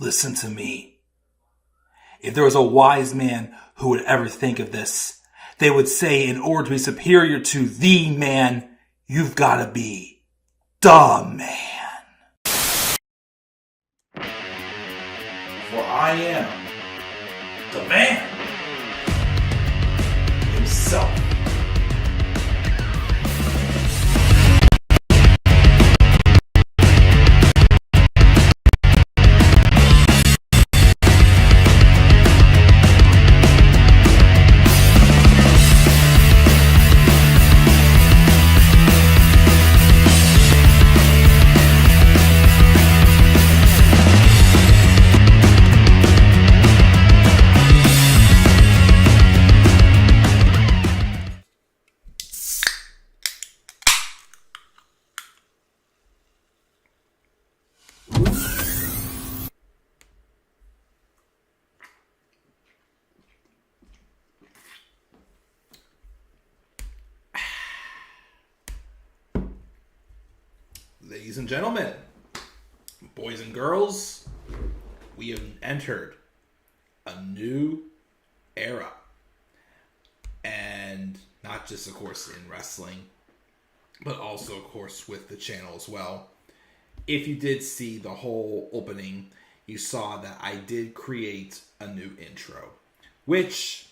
Listen to me. If there was a wise man who would ever think of this, they would say in order to be superior to the man, you've got to be the man. For I am the man himself. Ladies and gentlemen, boys and girls, we have entered a new era. And not just, of course, in wrestling, but also, of course, with the channel as well. If you did see the whole opening, you saw that I did create a new intro. Which,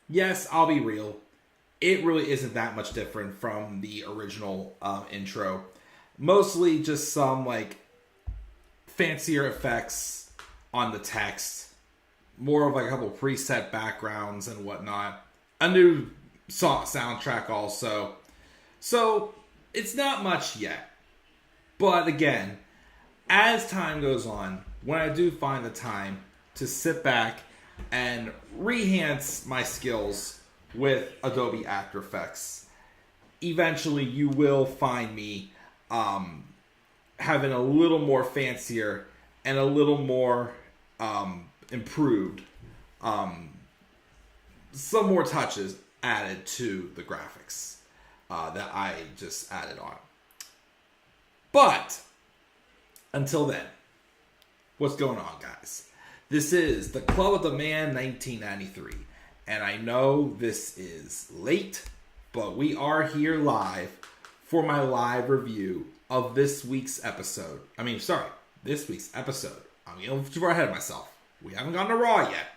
yes, I'll be real, it really isn't that much different from the original intro. Mostly just some, fancier effects on the text. More of, a couple preset backgrounds and whatnot. A new soundtrack also. So, it's not much yet. But again, as time goes on, when I do find the time to sit back and re-enhance my skills with Adobe After Effects, eventually you will find me having a little more fancier and a little more improved, some more touches added to the graphics that I just added on. But until then, what's going on, guys? This is the Club of the Man 1993, and I know this is late, but we are here live for my live review of this week's episode. This week's episode. I'm getting too far ahead of myself. We haven't gone to Raw yet.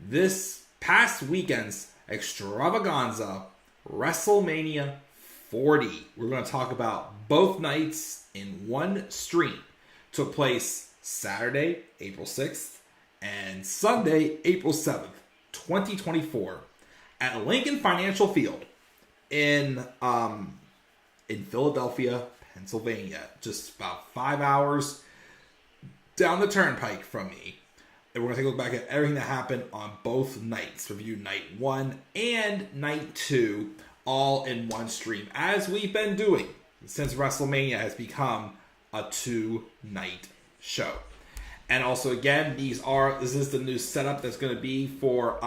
This past weekend's extravaganza, WrestleMania 40. We're going to talk about both nights in one stream. Took place Saturday, April 6th, and Sunday, April 7th, 2024, at Lincoln Financial Field in Philadelphia, Pennsylvania. Just about 5 hours down the turnpike from me. And we're going to take a look back at everything that happened on both nights. Review night 1 and night 2 all in one stream, as we've been doing since WrestleMania has become a 2-night show. And also, again, this is the new setup that's going to be for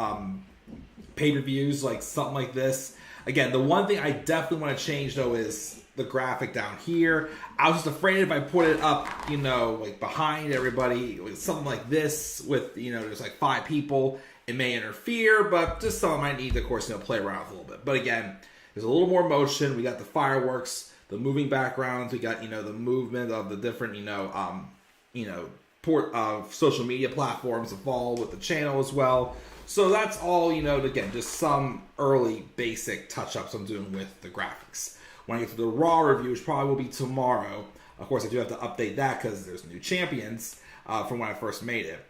pay-per-views, something like this. Again, the one thing I definitely want to change, though, is the graphic down here. I was just afraid if I put it up, behind everybody, something like this with, there's 5 people, it may interfere, but just something I might need to, of course, play around with a little bit. But again, there's a little more motion. We got the fireworks, the moving backgrounds. We got, the movement of the different, social media platforms that follow with the channel as well. So that's all, again, just some early basic touch-ups I'm doing with the graphics. When I get to the Raw review, which probably will be tomorrow, of course, I do have to update that because there's new champions from when I first made it.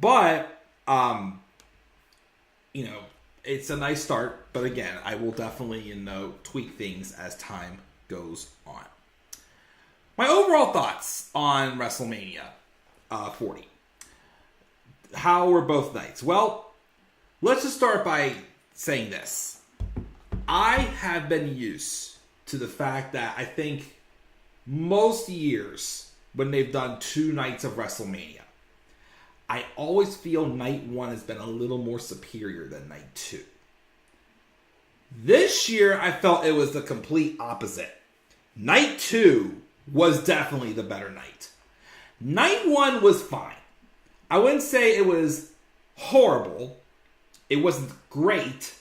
But, it's a nice start. But again, I will definitely, tweak things as time goes on. My overall thoughts on WrestleMania 40. How were both nights? Well, let's just start by saying this. I have been used to the fact that I think most years when they've done 2 nights of WrestleMania, I always feel night 1 has been a little more superior than night 2. This year, I felt it was the complete opposite. Night 2 was definitely the better night. Night 1 was fine. I wouldn't say it was horrible. It wasn't great.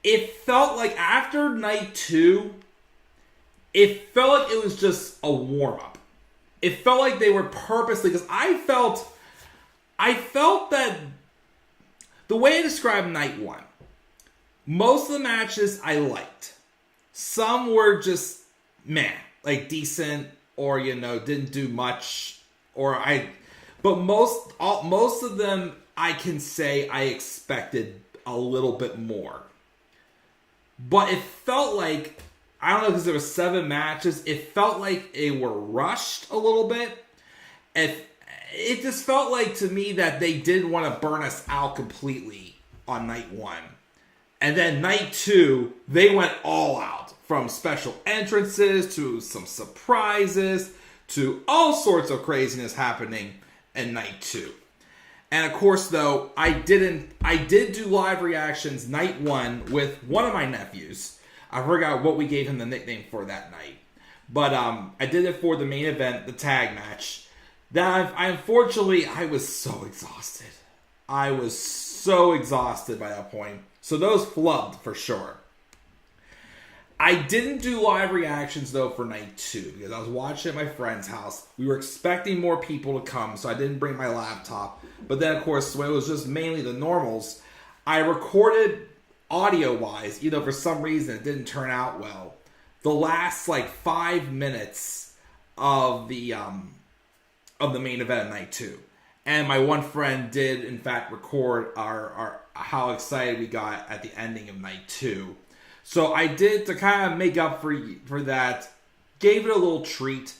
It felt like after night 2, it felt like it was just a warm-up. It felt like they were purposely, because I felt that the way I described night 1, most of the matches I liked. Some were just meh, like decent, or didn't do much, but most of them I can say I expected a little bit more. But it felt like, I don't know, because there were 7 matches, it felt like they were rushed a little bit. It just felt like to me that they did want to burn us out completely on night 1. And then night 2, they went all out. From special entrances to some surprises to all sorts of craziness happening in night 2. And of course, though, I did do live reactions night 1 with one of my nephews. I forgot what we gave him the nickname for that night. But I did it for the main event, the tag match. That unfortunately, I was so exhausted. I was so exhausted by that point. So those flubbed for sure. I didn't do live reactions, though, for night 2, because I was watching at my friend's house. We were expecting more people to come, so I didn't bring my laptop. But then, of course, when it was just mainly the normals, I recorded audio-wise, for some reason it didn't turn out well, the last, 5 minutes of the main event of night 2. And my one friend did, in fact, record our how excited we got at the ending of night 2. So I did, to kind of make up for that, gave it a little treat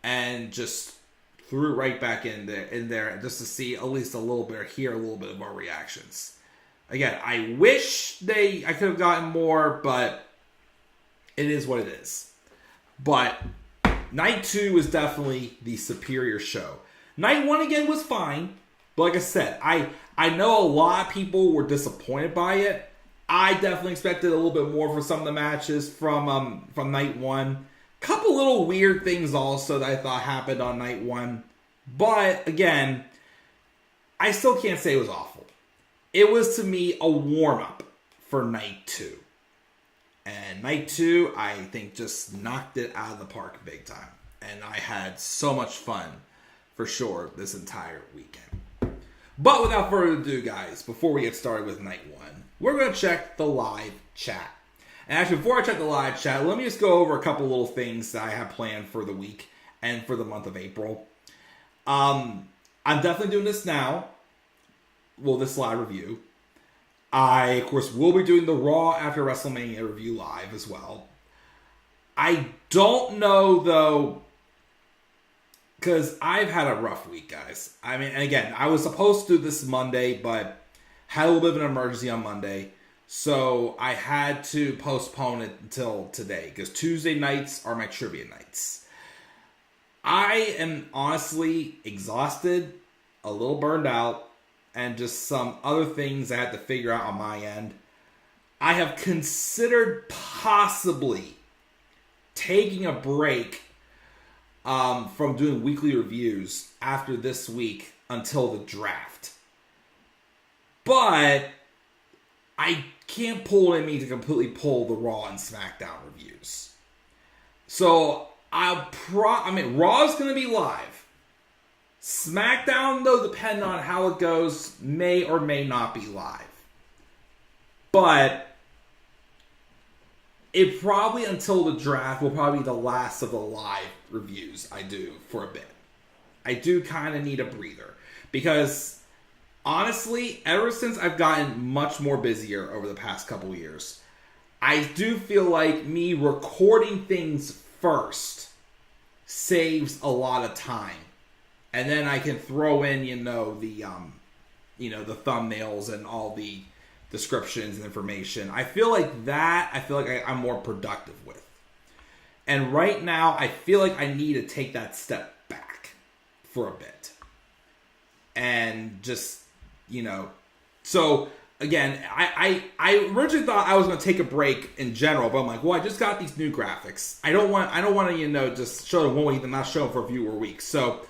and just threw it right back in there just to see at least a little bit, or hear a little bit of our reactions. Again, I wish I could have gotten more, but it is what it is. But night 2 was definitely the superior show. Night 1 again was fine, but like I said, I know a lot of people were disappointed by it. I definitely expected a little bit more for some of the matches from night 1. Couple little weird things also that I thought happened on night 1. But again, I still can't say it was awful. It was, to me, a warm-up for night 2. And night 2, I think, just knocked it out of the park big time. And I had so much fun, for sure, this entire weekend. But without further ado, guys, before we get started with night 1, we're going to check the live chat. And actually, before I check the live chat, let me just go over a couple little things that I have planned for the week and for the month of April. I'm definitely doing this now. Well, this live review. I, of course, will be doing the Raw After WrestleMania review live as well. I don't know, though, because I've had a rough week, guys. I mean, and again, I was supposed to do this Monday, but had a little bit of an emergency on Monday, so I had to postpone it until today, because Tuesday nights are my trivia nights. I am honestly exhausted, a little burned out, and just some other things I had to figure out on my end. I have considered possibly taking a break from doing weekly reviews after this week until the draft. But I can't pull it in me to completely pull the Raw and SmackDown reviews. So Raw is going to be live. SmackDown, though, depending on how it goes, may or may not be live. But it probably, until the draft, will probably be the last of the live reviews I do for a bit. I do kind of need a breather. Because, honestly, ever since I've gotten much more busier over the past couple years, I do feel like me recording things first saves a lot of time. And then I can throw in, the thumbnails and all the descriptions and information. I feel like I'm more productive with. And right now, I feel like I need to take that step back for a bit. And just, so again, I originally thought I was going to take a break in general, but I'm like, well, I just got these new graphics. I don't want to, just show them 1 week and not show them for a few more weeks. So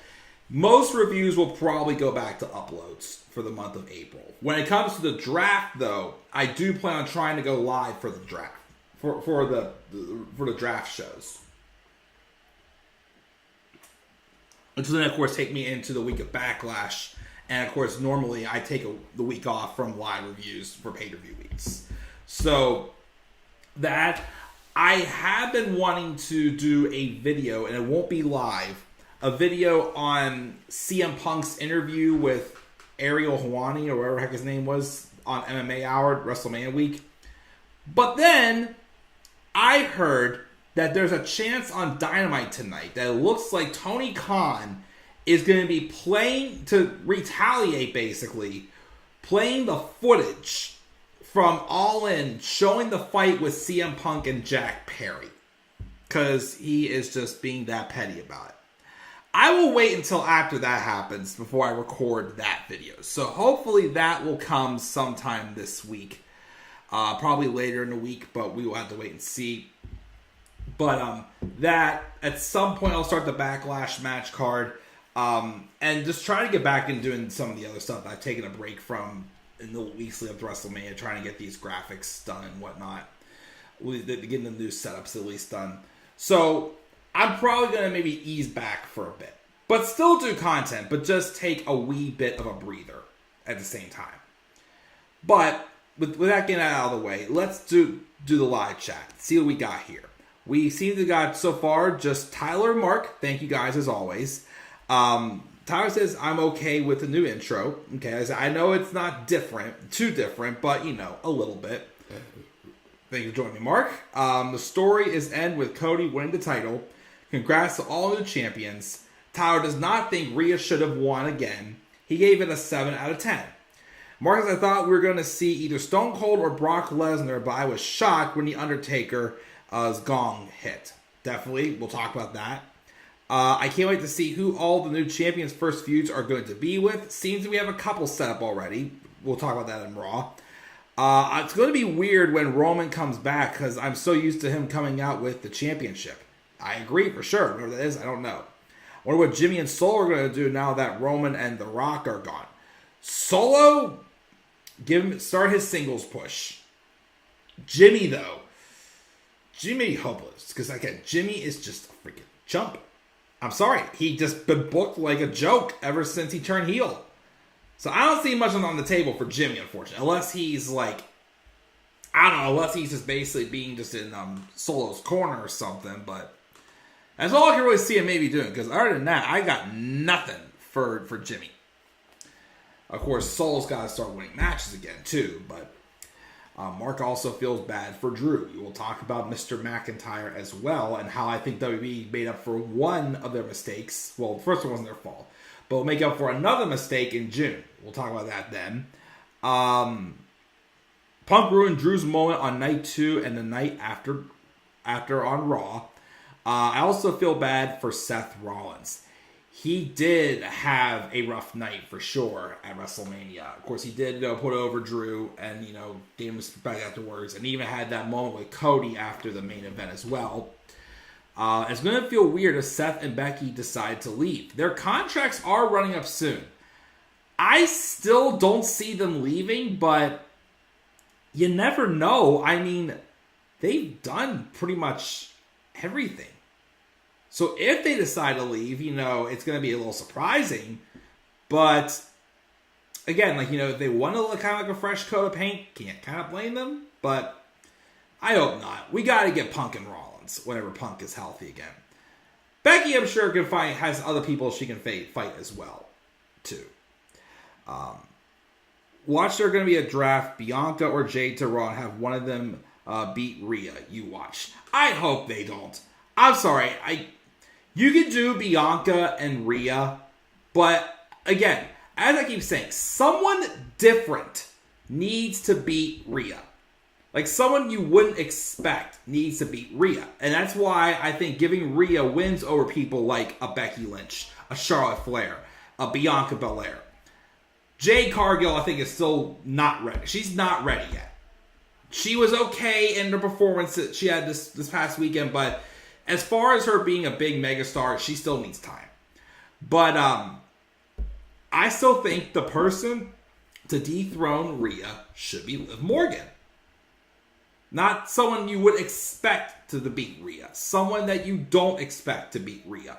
Most reviews will probably go back to uploads for the month of April. When it comes to the draft, though, I do plan on trying to go live for the draft, for the draft shows. Which will then, of course, take me into the week of Backlash. And, of course, normally I take the week off from live reviews for pay-per-view weeks. So, that, I have been wanting to do a video, and it won't be live, a video on CM Punk's interview with Ariel Helwani, or whatever the heck his name was, on MMA Hour, WrestleMania week. But then, I heard that there's a chance on Dynamite tonight that it looks like Tony Khan is going to be playing, to retaliate basically, playing the footage from All In, showing the fight with CM Punk and Jack Perry. Because he is just being that petty about it. I will wait until after that happens before I record that video. So hopefully that will come sometime this week. Probably later in the week, but we will have to wait and see. But that, at some point, I'll start the Backlash match card. And just try to get back into doing some of the other stuff that I've taken a break from in the weeks leading up to WrestleMania, trying to get these graphics done and whatnot. Getting the new setups at least done. So, I'm probably going to maybe ease back for a bit. But still do content, but just take a wee bit of a breather at the same time. But, with that getting out of the way, let's do the live chat. See what we got here. We seem to have got, so far, just Tyler and Mark. Thank you guys, as always. Tyler says, I'm okay with the new intro. Okay, I know it's not too different, but, a little bit. Thank you for joining me, Mark. The story is end with Cody winning the title. Congrats to all new champions. Tyler does not think Rhea should have won again. He gave it a 7 out of 10. Mark says, I thought we were going to see either Stone Cold or Brock Lesnar, but I was shocked when the Undertaker's gong hit. Definitely, we'll talk about that. I can't wait to see who all the new champions' first feuds are going to be with. Seems we have a couple set up already. We'll talk about that in Raw. It's going to be weird when Roman comes back because I'm so used to him coming out with the championship. I agree for sure. Whatever that is, I don't know. I wonder what Jimmy and Solo are going to do now that Roman and The Rock are gone. Solo, start his singles push. Jimmy, though. Jimmy hopeless. Because, again, Jimmy is just a freaking chump. I'm sorry. He just been booked like a joke ever since he turned heel. So I don't see much on the table for Jimmy, unfortunately. Unless he's like, I don't know, unless he's just basically being just in Solo's corner or something. But that's all I can really see him maybe doing. Because other than that, I got nothing for Jimmy. Of course, Solo's got to start winning matches again, too. But Mark also feels bad for Drew. We will talk about Mr. McIntyre as well and how I think WWE made up for one of their mistakes. Well, the first one wasn't their fault. But we'll make up for another mistake in June. We'll talk about that then. Punk ruined Drew's moment on night 2 and the night after on Raw. I also feel bad for Seth Rollins. He did have a rough night for sure at WrestleMania. Of course, he did put over Drew and gave him respect afterwards, and even had that moment with Cody after the main event as well. It's going to feel weird if Seth and Becky decide to leave. Their contracts are running up soon. I still don't see them leaving, but you never know. I mean, they've done pretty much everything. So if they decide to leave, it's going to be a little surprising. But, again, if they want to look kind of like a fresh coat of paint, can't kind of blame them. But I hope not. We got to get Punk and Rollins whenever Punk is healthy again. Becky, I'm sure, has other people she can fight as well, too. Watch there going to be a draft, Bianca or Jade to Raw, and have one of them beat Rhea. You watch. I hope they don't. I'm sorry. You could do Bianca and Rhea, but again, as I keep saying, someone different needs to beat Rhea. Like someone you wouldn't expect needs to beat Rhea. And that's why I think giving Rhea wins over people like a Becky Lynch, a Charlotte Flair, a Bianca Belair. Jade Cargill, I think, is still not ready. She's not ready yet. She was okay in the performance that she had this past weekend, but as far as her being a big megastar, she still needs time. But I still think the person to dethrone Rhea should be Liv Morgan. Not someone you would expect to beat Rhea. Someone that you don't expect to beat Rhea.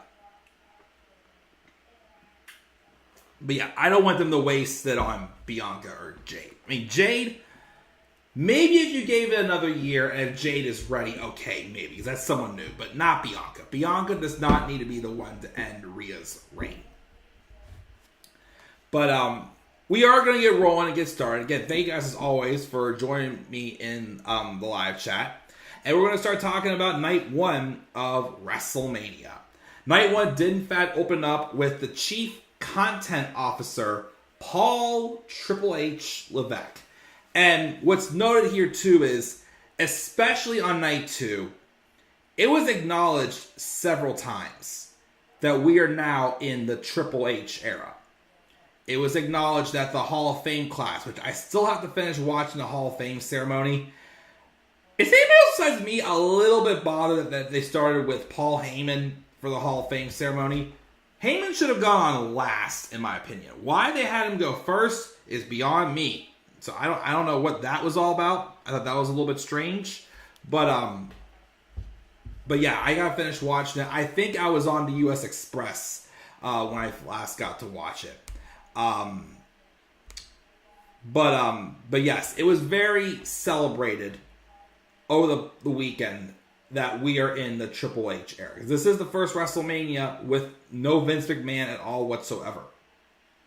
But yeah, I don't want them to waste it on Bianca or Jade. I mean, Jade, maybe if you gave it another year and if Jade is ready, okay, maybe. Because that's someone new. But not Bianca. Bianca does not need to be the one to end Rhea's reign. But we are going to get rolling and get started. Again, thank you guys as always for joining me in the live chat. And we're going to start talking about night one of WrestleMania. Night one did in fact open up with the Chief Content Officer, Paul Triple H Levesque. And what's noted here too is, especially on night two, it was acknowledged several times that we are now in the Triple H era. It was acknowledged that the Hall of Fame class, which I still have to finish watching the Hall of Fame ceremony. Is anybody else besides me a little bit bothered that they started with Paul Heyman for the Hall of Fame ceremony? Heyman should have gone on last, in my opinion. Why they had him go first is beyond me. So I don't know what that was all about. I thought that was a little bit strange. But yeah, I got finished watching it. I think I was on the US Express when I last got to watch it. But yes, it was very celebrated over the weekend that we are in the Triple H era. This is the first WrestleMania with no Vince McMahon at all whatsoever.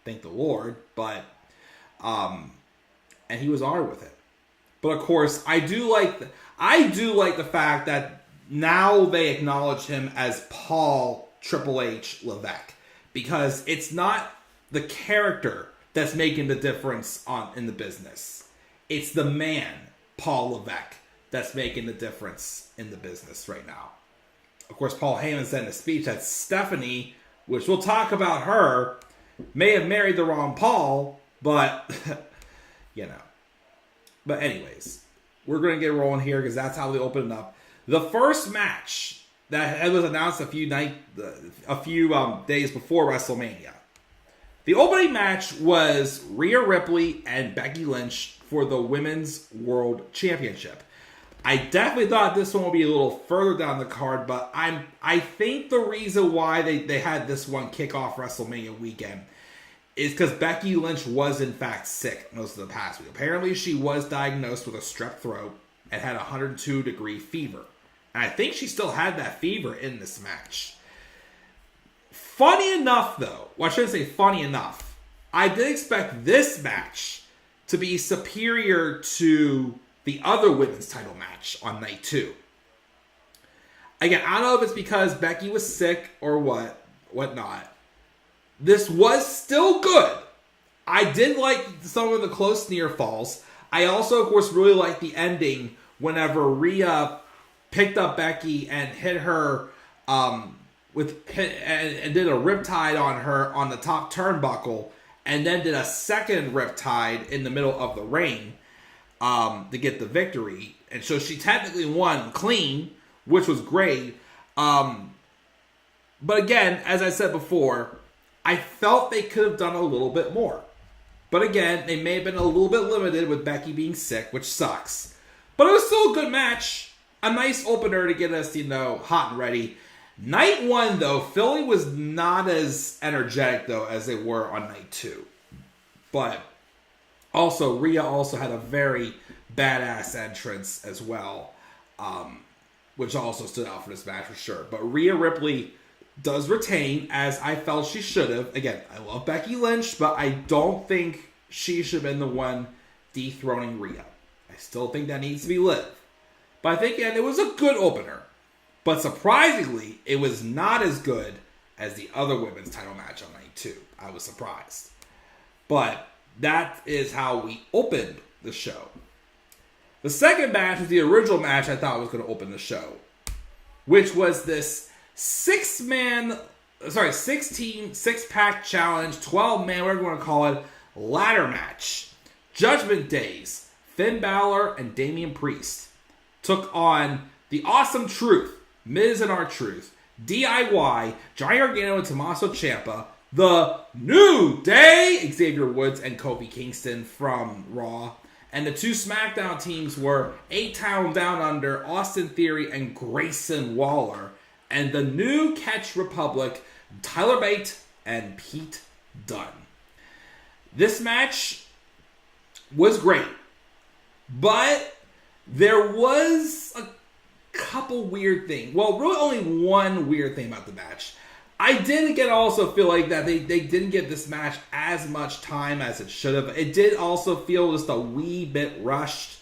Thank the Lord, but and he was honored with it. But of course, I do like the fact that now they acknowledge him as Paul Triple H Levesque, because it's not the character that's making the difference in the business. It's the man, Paul Levesque, that's making the difference in the business right now. Of course, Paul Heyman said in a speech that Stephanie, which we'll talk about her, may have married the wrong Paul, but, you know. But anyways, we're going to get rolling here because that's how we open it up. The first match that was announced a few days before WrestleMania. The opening match was Rhea Ripley and Becky Lynch for the Women's World Championship. I definitely thought this one would be a little further down the card, but I think the reason why they had this one kick off WrestleMania weekend is because Becky Lynch was in fact sick most of the past week. Apparently she was diagnosed with a strep throat and had a 102-degree fever. And I think she still had that fever in this match. Funny enough, though, well, I shouldn't say funny enough, I did expect this match to be superior to the other women's title match on night two. Again, I don't know if it's because Becky was sick or whatnot. This was still good. I did like some of the close near falls. I also, of course, really liked the ending whenever Rhea picked up Becky and hit her and did a riptide on her on the top turnbuckle, and then did a second riptide in the middle of the ring to get the victory. And so she technically won clean, which was great. But again, as I said before, I felt they could have done a little bit more. But again, they may have been a little bit limited with Becky being sick, which sucks. But it was still a good match. A nice opener to get us, hot and ready. Night one, though, Philly was not as energetic, though, as they were on night two. But also, Rhea also had a very badass entrance as well, which also stood out for this match for sure. But Rhea Ripley does retain, as I felt she should have. Again, I love Becky Lynch, but I don't think she should have been the one dethroning Rhea. I still think that needs to be Liv. But I think, again, it was a good opener. But surprisingly, it was not as good as the other women's title match on night two. I was surprised. But that is how we opened the show. The second match was the original match I thought was going to open the show, which was this 6-team, 6-pack challenge, 12-man, whatever you want to call it, ladder match. Judgment Days, Finn Balor and Damian Priest took on the Awesome Truth, Miz and R-Truth, DIY, Johnny Gargano and Tommaso Ciampa, The New Day, Xavier Woods and Kofi Kingston from Raw. And the 2 SmackDown teams were A-Town Down Under, Austin Theory and Grayson Waller. And the New Catch Republic, Tyler Bate and Pete Dunne. This match was great, but there was a couple weird things. Well, really only one weird thing about the match. I did again also feel like that they didn't give this match as much time as it should have. It did also feel just a wee bit rushed.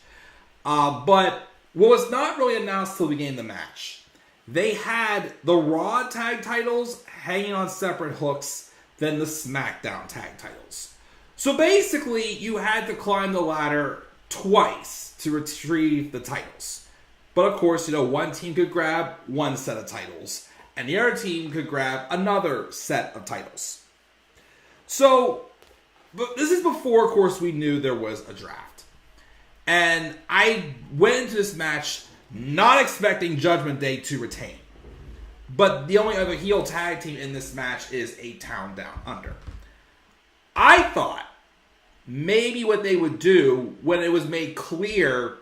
But what was not really announced till the beginning of the match, they had the Raw tag titles hanging on separate hooks than the SmackDown tag titles. So basically, you had to climb the ladder twice to retrieve the titles. But of course, one team could grab one set of titles, and the other team could grab another set of titles. So, but this is before, of course, we knew there was a draft. And I went into this match not expecting Judgment Day to retain. But the only other heel tag team in this match is A-Town Down Under. I thought maybe what they would do when it was made clear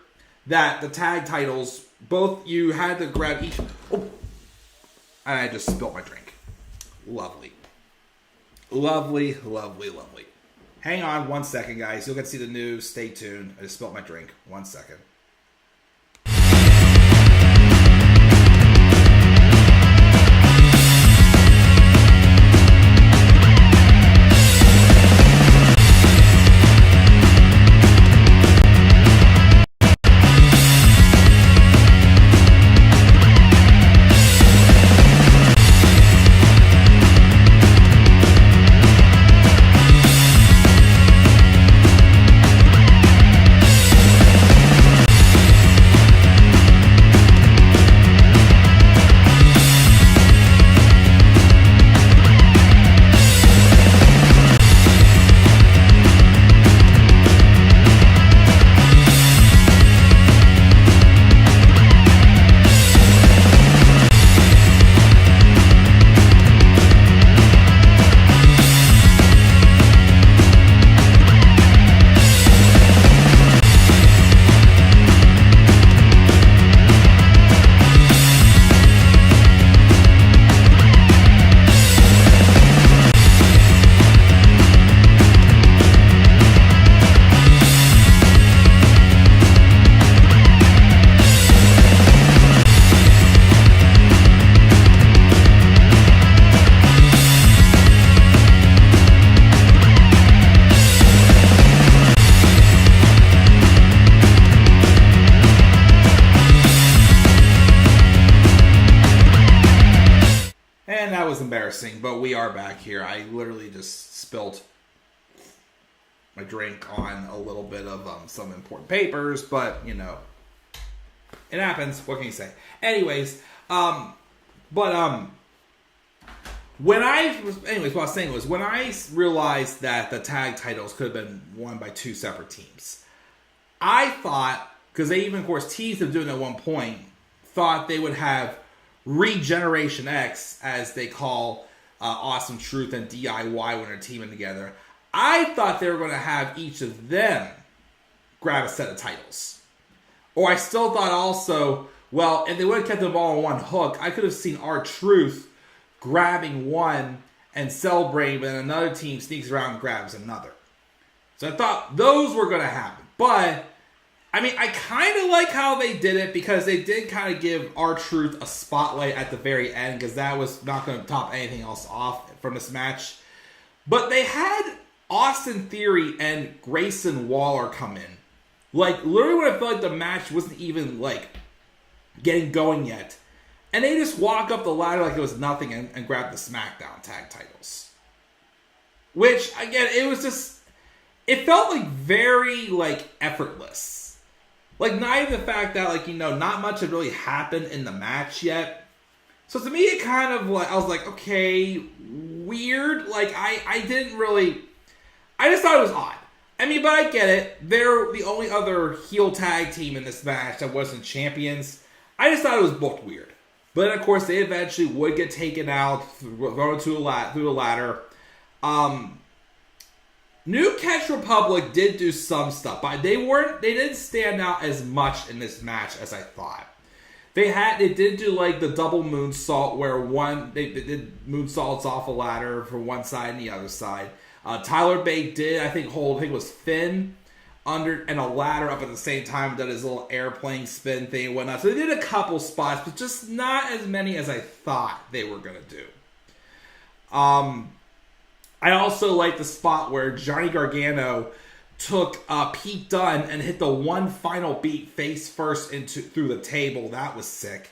that the tag titles, both you had to grab each... Oh! And I just spilled my drink. Lovely. Lovely, lovely, lovely. Hang on 1 second, guys. You'll get to see the news. Stay tuned. I just spilled my drink. 1 second. But we are back here. I literally just spilled my drink on a little bit of some important papers, but it happens. What can you say? Anyways, what I was saying was when I realized that the tag titles could have been won by 2 separate teams, I thought, because they even of course teased them doing it at one point, thought they would have Regeneration X, as they call Awesome Truth and DIY when they're teaming together. I thought they were going to have each of them grab a set of titles. Or I still thought also, well, if they would have kept them all on one hook, I could have seen R-Truth grabbing one and celebrating, but then another team sneaks around and grabs another. So I thought those were going to happen. But I kind of like how they did it, because they did kind of give R-Truth a spotlight at the very end, because that was not going to top anything else off from this match. But they had Austin Theory and Grayson Waller come in. Literally when I felt like the match wasn't even, getting going yet. And they just walk up the ladder like it was nothing and grab the SmackDown tag titles. Which, again, it was just... It felt very, effortless. Not even the fact that, not much had really happened in the match yet. So to me, it kind of, I was like, okay, weird. I didn't really... I just thought it was odd. But I get it. They're the only other heel tag team in this match that wasn't champions. I just thought it was booked weird. But of course, they eventually would get taken out, thrown through the ladder. New Catch Republic did do some stuff, but they didn't stand out as much in this match as I thought. They did do like the double moonsault where they did moonsaults off a ladder from one side and the other side. Tyler Bate did, I think it was Finn under and a ladder up at the same time, did his little airplane spin thing and whatnot. So they did a couple spots, but just not as many as I thought they were going to do. I also like the spot where Johnny Gargano took Pete Dunne and hit the one final beat face first through the table. That was sick.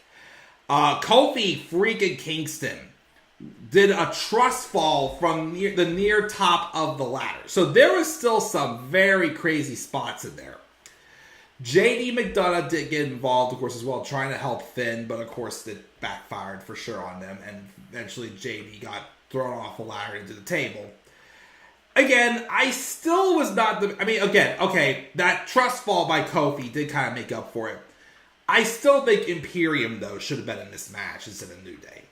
Kofi freaking Kingston did a trust fall from the near top of the ladder. So there was still some very crazy spots in there. JD McDonough did get involved, of course, as well, trying to help Finn, but of course it backfired for sure on them, and eventually JD got thrown off the ladder into the table. Again, I still was not that trust fall by Kofi did kind of make up for it. I still think Imperium, though, should have been in this match instead of New Day.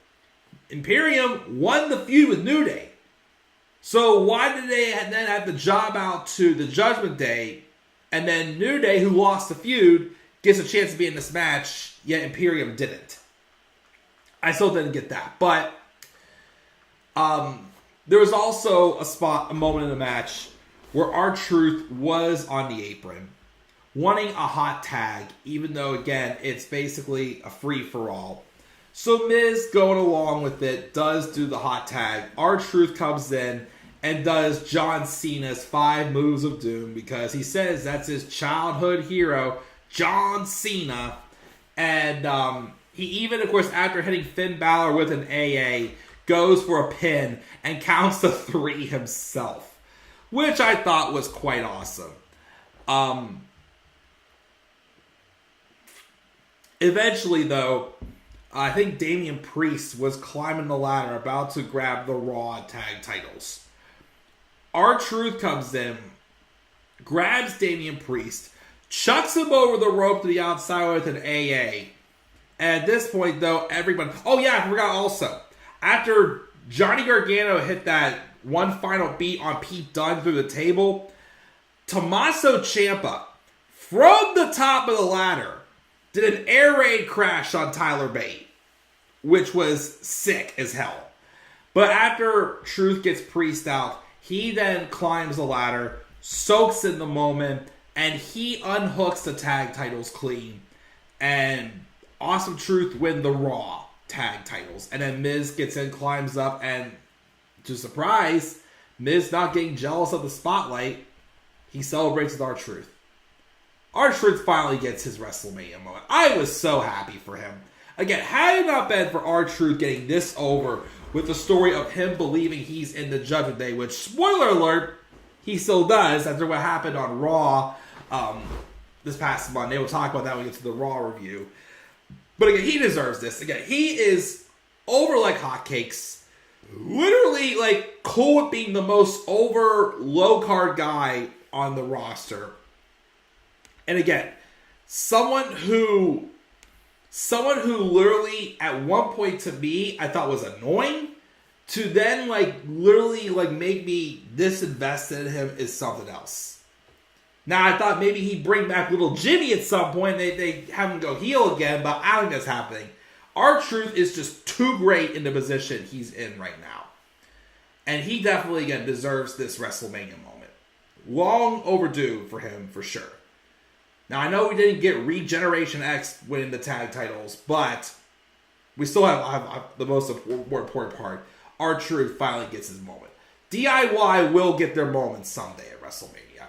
Imperium won the feud with New Day. So why did they then have to job out to the Judgment Day, and then New Day, who lost the feud, gets a chance to be in this match, yet Imperium didn't? I still didn't get that. But there was also a moment in the match where R-Truth was on the apron, wanting a hot tag, even though, again, it's basically a free-for-all. So Miz, going along with it, does do the hot tag. R-Truth comes in and does John Cena's 5 moves of doom, because he says that's his childhood hero, John Cena. And he even, of course, after hitting Finn Balor with an AA, goes for a pin and counts to 3 himself, which I thought was quite awesome. Eventually, though, I think Damian Priest was climbing the ladder, about to grab the Raw tag titles. R-Truth comes in, grabs Damian Priest, chucks him over the rope to the outside with an AA. And at this point, though, everybody... Oh, yeah, I forgot also. After Johnny Gargano hit that one final beat on Pete Dunne through the table, Tommaso Ciampa, from the top of the ladder, did an air raid crash on Tyler Bate, which was sick as hell. But after Truth gets Priest out, he then climbs the ladder, soaks in the moment, and he unhooks the tag titles clean. And Awesome Truth win the Raw tag titles. And then Miz gets in, climbs up, and to surprise, Miz not getting jealous of the spotlight, he celebrates with R-Truth. R-Truth finally gets his WrestleMania moment. I was so happy for him. Again, had it not been for R-Truth getting this over with the story of him believing he's in the Judgment Day, which, spoiler alert, he still does after what happened on Raw this past Monday. We'll talk about that when we get to the Raw review. But again, he deserves this. Again, he is over like hotcakes. Literally, like, cool with being the most over low-card guy on the roster. And again, someone who literally at one point to me I thought was annoying, to then like literally like make me disinvested in him is something else. Now I thought maybe he'd bring back little Jimmy at some point, they have him go heel again, but I don't think that's happening. R-Truth is just too great in the position he's in right now. And he definitely again deserves this WrestleMania moment. Long overdue for him for sure. Now, I know we didn't get Regeneration X winning the tag titles, but we still have the most important part. R-Truth finally gets his moment. DIY will get their moment someday at WrestleMania.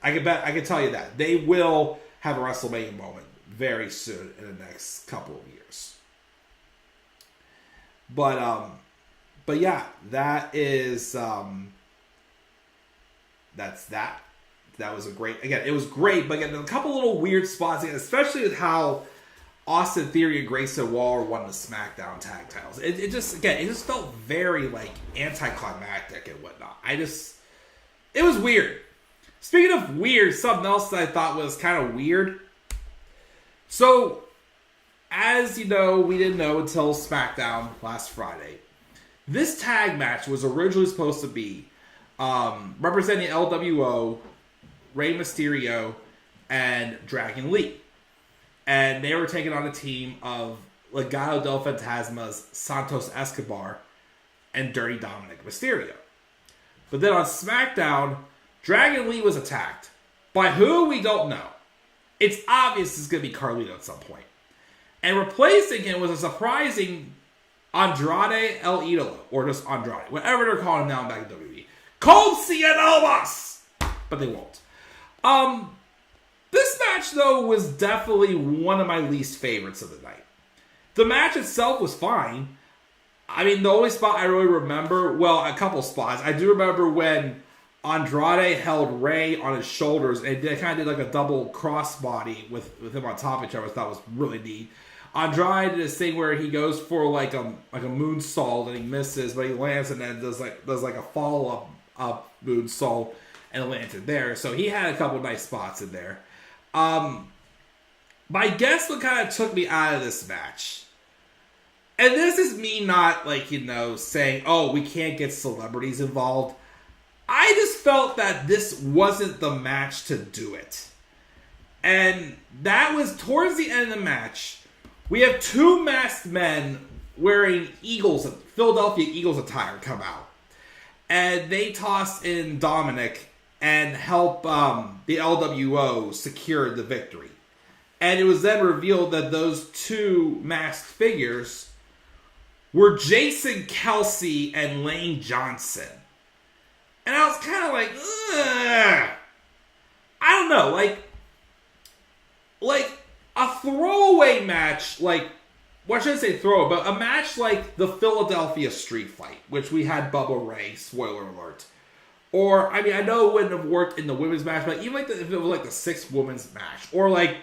I can tell you that. They will have a WrestleMania moment very soon in the next couple of years. But yeah, that is that's that. That was it was great, but again, a couple little weird spots, especially with how Austin Theory and Grayson Waller won the SmackDown tag titles. It just felt very like anticlimactic and whatnot. It was weird. Speaking of weird, something else that I thought was kind of weird. So as you know, we didn't know until SmackDown last Friday. This tag match was originally supposed to be representing LWO, Rey Mysterio, and Dragon Lee. And they were taking on a team of Legado del Fantasma's Santos Escobar and Dirty Dominic Mysterio. But then on SmackDown, Dragon Lee was attacked. By who, we don't know. It's obvious it's going to be Carlito at some point. And replacing him was a surprising Andrade El Idolo, or just Andrade, whatever they're calling him now back in WWE. Called Cien Almas! But they won't. This match, though, was definitely one of my least favorites of the night. The match itself was fine. I mean, the only spot I really remember, well, a couple spots. I do remember when Andrade held Rey on his shoulders and they kind of did like a double crossbody with him on top of each other, which I thought was really neat. Andrade did this thing where he goes for like a moonsault and he misses, but he lands and then does like a follow-up moonsault and landed there. So he had a couple nice spots in there. But I guess what kind of took me out of this match, and this is me not saying, oh, we can't get celebrities involved. I just felt that this wasn't the match to do it. And that was towards the end of the match. We have two masked men wearing Philadelphia Eagles attire come out. And they toss in Dominic and help the LWO secure the victory. And it was then revealed that those two masked figures were Jason Kelsey and Lane Johnson. And I was kind of like, ugh. I don't know, like a throwaway match, well, I shouldn't say throwaway, but a match like the Philadelphia Street Fight, which we had Bubba Ray, spoiler alert. Or, I mean, I know it wouldn't have worked in the women's match, but even if it was like the 6 women's match, or like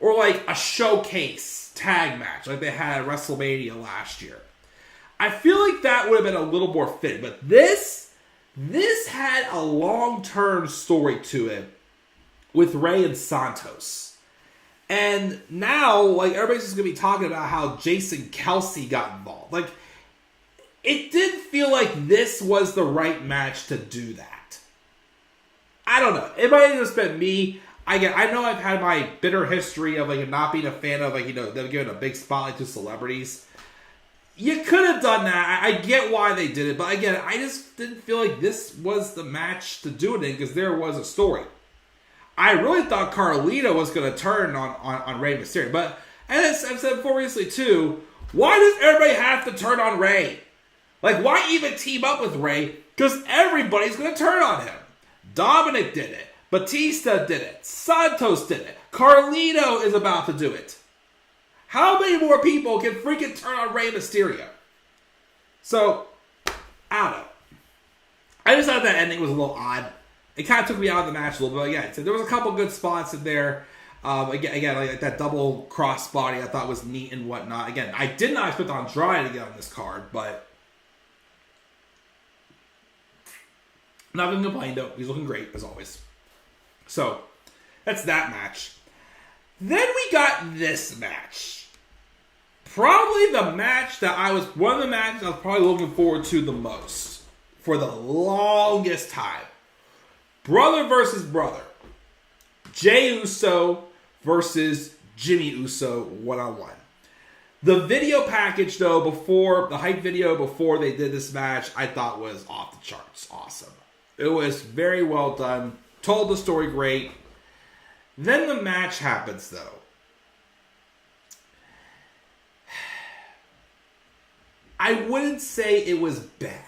a showcase tag match like they had at WrestleMania last year. I feel like that would have been a little more fit, but this had a long-term story to it with Rey and Santos. And now, everybody's just going to be talking about how Jason Kelsey got involved. It didn't feel like this was the right match to do that. I don't know. It might have just been me. I know I've had my bitter history of, not being a fan of, them giving a big spotlight to celebrities. You could have done that. I get why they did it. But again, I just didn't feel like this was the match to do it in because there was a story. I really thought Carlito was going to turn on Rey Mysterio. But, as I've said before recently too, why does everybody have to turn on Rey? Why even team up with Rey? Because everybody's going to turn on him. Dominic did it. Batista did it. Santos did it. Carlito is about to do it. How many more people can freaking turn on Rey Mysterio? So, I don't know. I just thought that ending was a little odd. It kind of took me out of the match a little bit. Yeah, so there was a couple good spots in there. Again, like that double crossbody I thought was neat and whatnot. Again, I did not expect Andrade to get on this card, but I'm not going to complain though. He's looking great as always. So, that's that match. Then we got this match. Probably the match one of the matches I was probably looking forward to the most for the longest time. Brother versus brother. Jey Uso versus Jimmy Uso one-on-one. The video package, though, the hype video before they did this match, I thought was off the charts. Awesome. It was very well done. Told the story great. Then the match happens, though. I wouldn't say it was bad.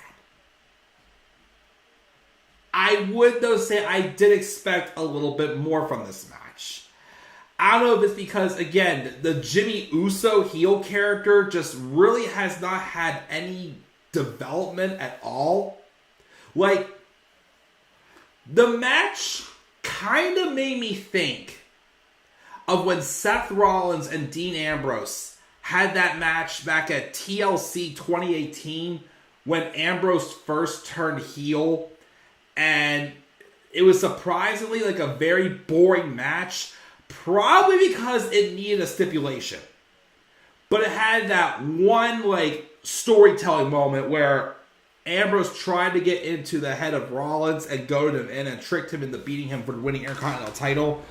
I would, though, say I did expect a little bit more from this match. I don't know if it's because, again, the Jimmy Uso heel character just really has not had any development at all. The match kind of made me think of when Seth Rollins and Dean Ambrose had that match back at TLC 2018 when Ambrose first turned heel, and it was surprisingly a very boring match, probably because it needed a stipulation. But it had that one, like, storytelling moment where Ambrose tried to get into the head of Rollins and goaded him in and tricked him into beating him for the winning Intercontinental title.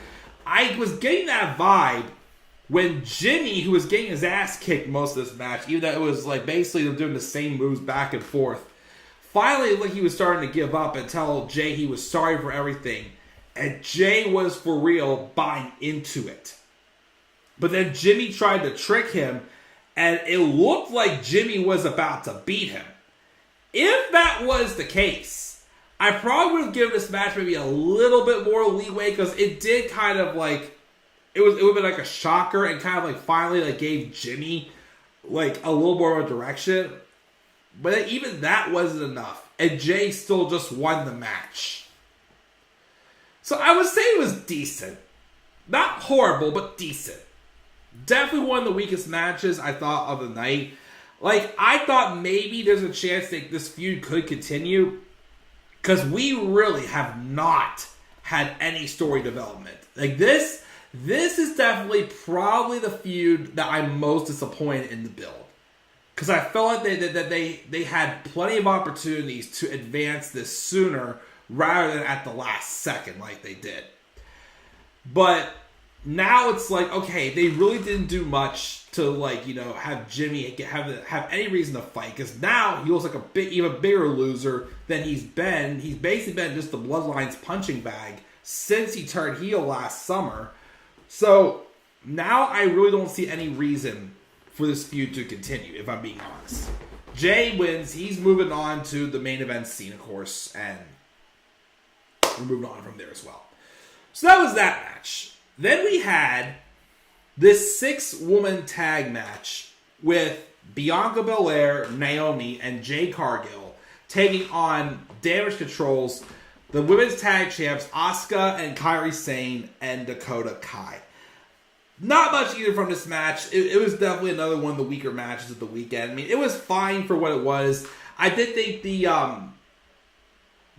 I was getting that vibe when Jimmy, who was getting his ass kicked most of this match, even though it was like basically them doing the same moves back and forth, finally like he was starting to give up and tell Jay he was sorry for everything. And Jay was for real buying into it. But then Jimmy tried to trick him, and it looked like Jimmy was about to beat him. If that was the case, I probably would have given this match maybe a little bit more leeway, because it did kind of like, it would have been like a shocker and kind of like finally like gave Jimmy like a little more of a direction. But even that wasn't enough, and Jay still just won the match. So I would say it was decent. Not horrible, but decent. Definitely one of the weakest matches I thought of the night. Like, I thought maybe there's a chance that this feud could continue, because we really have not had any story development. Like, this is definitely probably the feud that I'm most disappointed in the build. Because I felt like they had plenty of opportunities to advance this sooner rather than at the last second like they did. But now it's like, okay, they really didn't do much to, like, you know, have Jimmy have any reason to fight. Because now he looks like even bigger loser than he's been. He's basically been just the Bloodline's punching bag since he turned heel last summer. So now I really don't see any reason for this feud to continue, if I'm being honest. Jay wins. He's moving on to the main event scene, of course, and we're moving on from there as well. So that was that match. Then we had this 6-woman tag match with Bianca Belair, Naomi, and Jade Cargill taking on Damage Control's the women's tag champs Asuka and Kairi Sane and Dakota Kai. Not much either from this match. It was definitely another one of the weaker matches of the weekend. I mean, it was fine for what it was. I did think the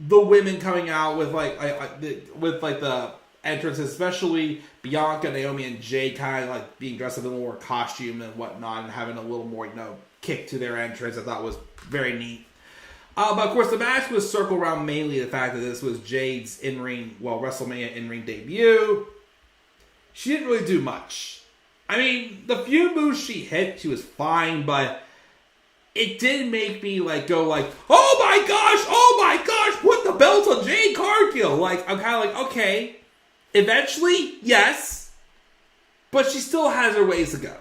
women coming out with the entrances, especially Bianca, Naomi, and Jay, kind of like being dressed up in a little more costume and whatnot, and having a little more, you know, kick to their entrance, I thought was very neat. But of course, the match was circled around mainly the fact that this was Jade's WrestleMania in-ring debut. She didn't really do much. I mean, the few moves she hit, she was fine, but it did make me go oh my gosh, put the belt on Jade Cargill. Like, I'm kind of like, okay, eventually, yes, but she still has her ways to go.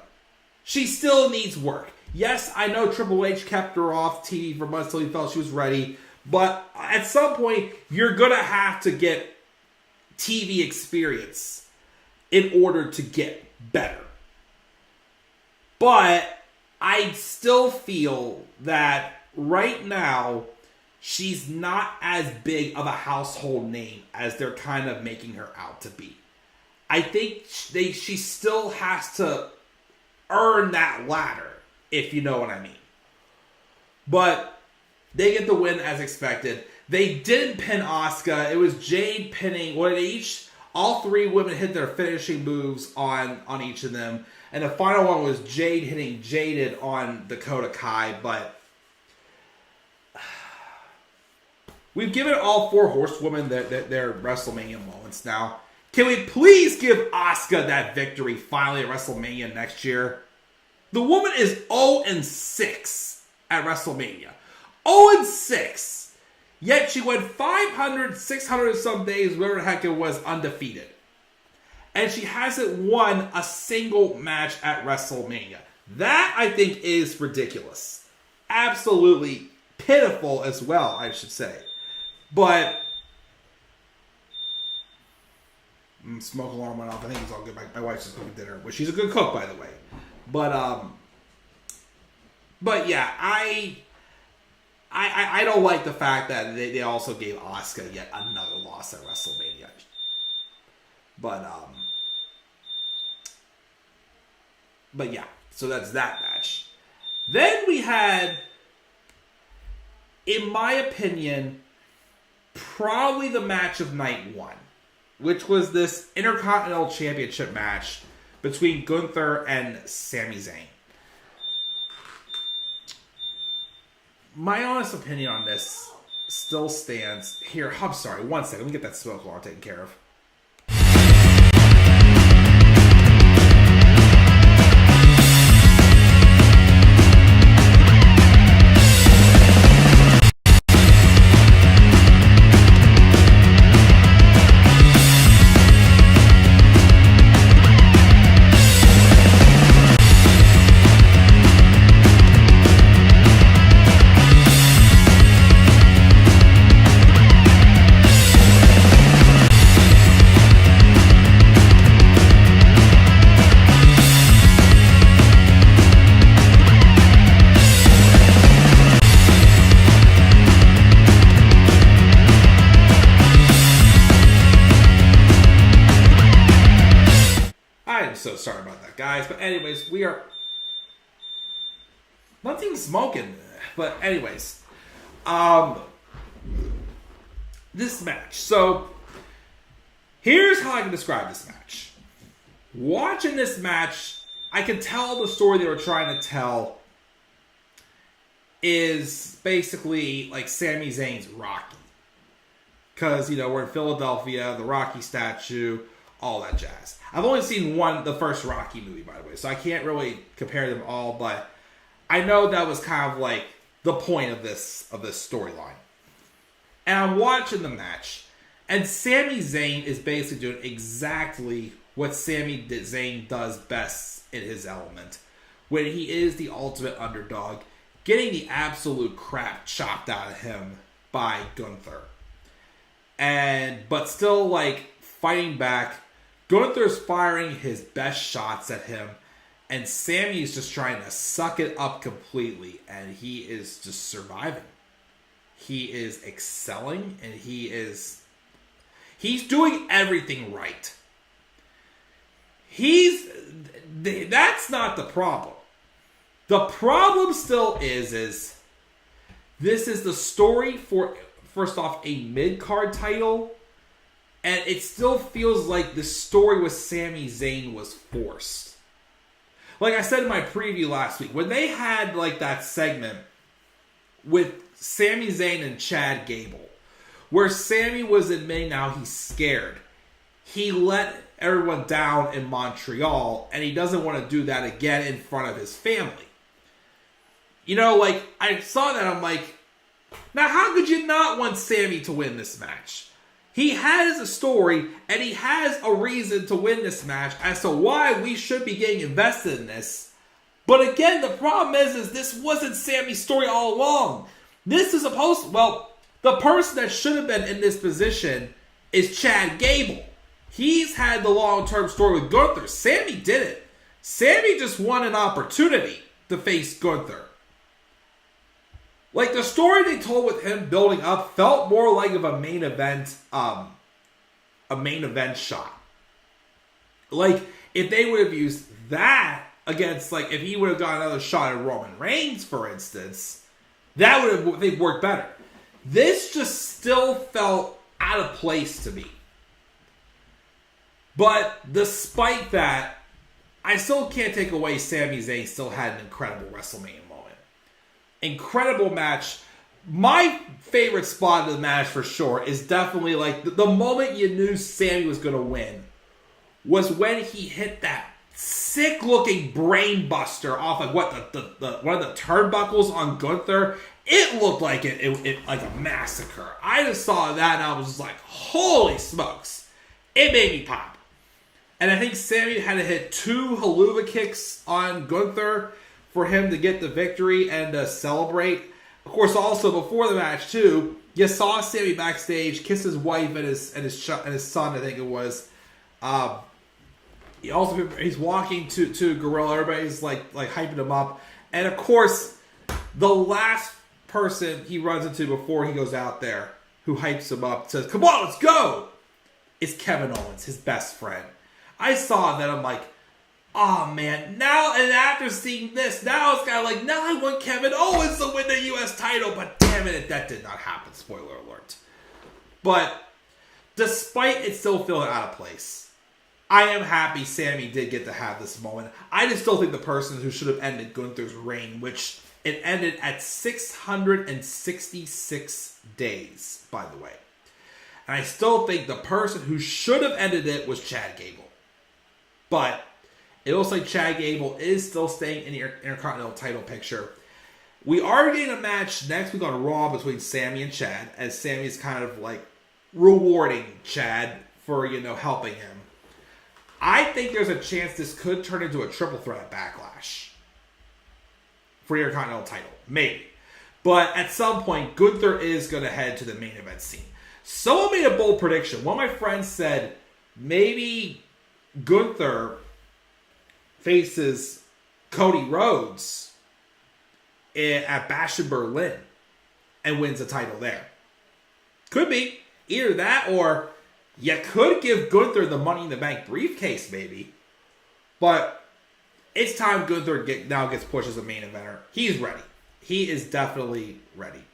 She still needs work. Yes, I know Triple H kept her off TV for months till he felt she was ready, but at some point, you're going to have to get TV experience in order to get better. But I still feel that right now, she's not as big of a household name as they're kind of making her out to be. I think she still has to earn that ladder, if you know what I mean. But they get the win as expected. They didn't pin Asuka. It was Jade pinning. All 3 women hit their finishing moves on each of them. And the final one was Jade hitting Jaded on Dakota Kai. But we've given all 4 horsewomen their WrestleMania moments now. Can we please give Asuka that victory finally at WrestleMania next year? The woman is 0-6 at WrestleMania. 0-6. Yet she went 500, 600 some days, whatever the heck it was, undefeated. And she hasn't won a single match at WrestleMania. That, I think, is ridiculous. Absolutely pitiful as well, I should say. But smoke alarm went off. I think it's all good. My wife's just cooking dinner, which she's a good cook, by the way. But yeah, I don't like the fact that they also gave Asuka yet another loss at WrestleMania. But yeah, so that's that match. Then we had, in my opinion, probably the match of night 1, which was this Intercontinental Championship match between Gunther and Sami Zayn. my honest opinion on this still stands. Here, I'm sorry, one second. Let me get that smoke alarm taken care of. So sorry about that, guys. But anyways, we are nothing smoking. But anyways, this match. So here's how I can describe this match. Watching this match, I can tell the story they were trying to tell is basically like Sami Zayn's Rocky. Because, we're in Philadelphia, the Rocky statue, all that jazz. I've only seen the first Rocky movie, by the way, so I can't really compare them all, but I know that was kind of like the point of this storyline. And I'm watching the match, and Sami Zayn is basically doing exactly what Sami Zayn does best in his element, when he is the ultimate underdog, getting the absolute crap chopped out of him by Gunther. But still, fighting back. Gunther's firing his best shots at him, and Sami is just trying to suck it up completely, and he is just surviving. He is excelling, and he's doing everything right. That's not the problem. The problem still is this is the story for, first off, a mid-card title. And it still feels like the story with Sami Zayn was forced. Like I said in my preview last week, when they had that segment with Sami Zayn and Chad Gable, where Sami was admitting now he's scared. He let everyone down in Montreal, and he doesn't want to do that again in front of his family. I saw that, I'm like, now how could you not want Sami to win this match? He has a story, and he has a reason to win this match as to why we should be getting invested in this. But again, the problem is this wasn't Sami's story all along. This is the person that should have been in this position is Chad Gable. He's had the long-term story with Gunther. Sami didn't. Sami just won an opportunity to face Gunther. The story they told with him building up felt more like of a main event shot. If they would have used that against, if he would have got another shot at Roman Reigns, for instance, that would have, I think, worked better. This just still felt out of place to me. But despite that, I still can't take away Sami Zayn still had an incredible WrestleMania moment. Incredible match. My favorite spot of the match for sure is definitely the moment you knew Sami was going to win was when he hit that sick looking brain buster off one of the turnbuckles on Gunther. It looked like it like a massacre. I just saw that and I was just like, holy smokes. It made me pop. And I think Sami had to hit 2 haluva kicks on Gunther for him to get the victory and to celebrate. Of course, also before the match too, you saw Sami backstage kiss his wife and his son, I think it was. He's walking to Gorilla. Everybody's hyping him up, and of course, the last person he runs into before he goes out there, who hypes him up, says, "Come on, let's go," is Kevin Owens, his best friend. I saw that, I'm like, oh man, now, and after seeing this, now it's kind of now I want Kevin Owens to win the U.S. title, but damn it, that did not happen, spoiler alert. But, despite it still feeling out of place, I am happy Sami did get to have this moment. I just still think the person who should have ended Gunther's reign, which It ended at 666 days, by the way. And I still think the person who should have ended it was Chad Gable. But it looks like Chad Gable is still staying in the Intercontinental title picture. We are getting a match next week on Raw between Sami and Chad, as Sami is kind of like rewarding Chad for, helping him. I think there's a chance this could turn into a triple threat at Backlash for the Intercontinental title. Maybe. But at some point, Gunther is going to head to the main event scene. Someone made a bold prediction. One of my friends said maybe Gunther faces Cody Rhodes at Bash in Berlin and wins the title there. Could be. Either that or you could give Gunther the Money in the Bank briefcase, maybe. But it's time Gunther now gets pushed as a main eventer. He's ready. He is definitely ready.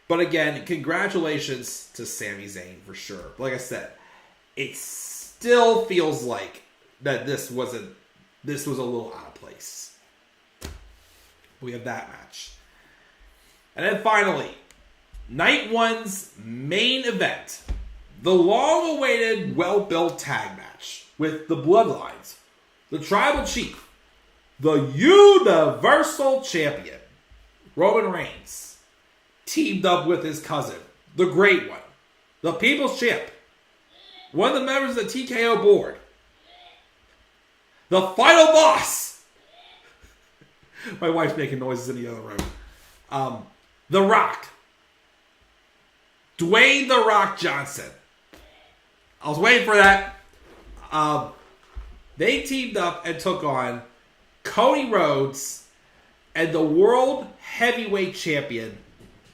But again, congratulations to Sami Zayn for sure. Like I said, it still feels like that this was a little out of place. We have that match. And then finally, Night 1's main event. The long-awaited, well-built tag match with the Bloodlines, the Tribal Chief, the Universal Champion, Roman Reigns, teamed up with his cousin, the Great One, the People's Champ, one of the members of the TKO board, the Final Boss. My wife's making noises in the other room. The Rock, Dwayne "The Rock" Johnson. I was waiting for that. They teamed up and took on Cody Rhodes and the World Heavyweight Champion,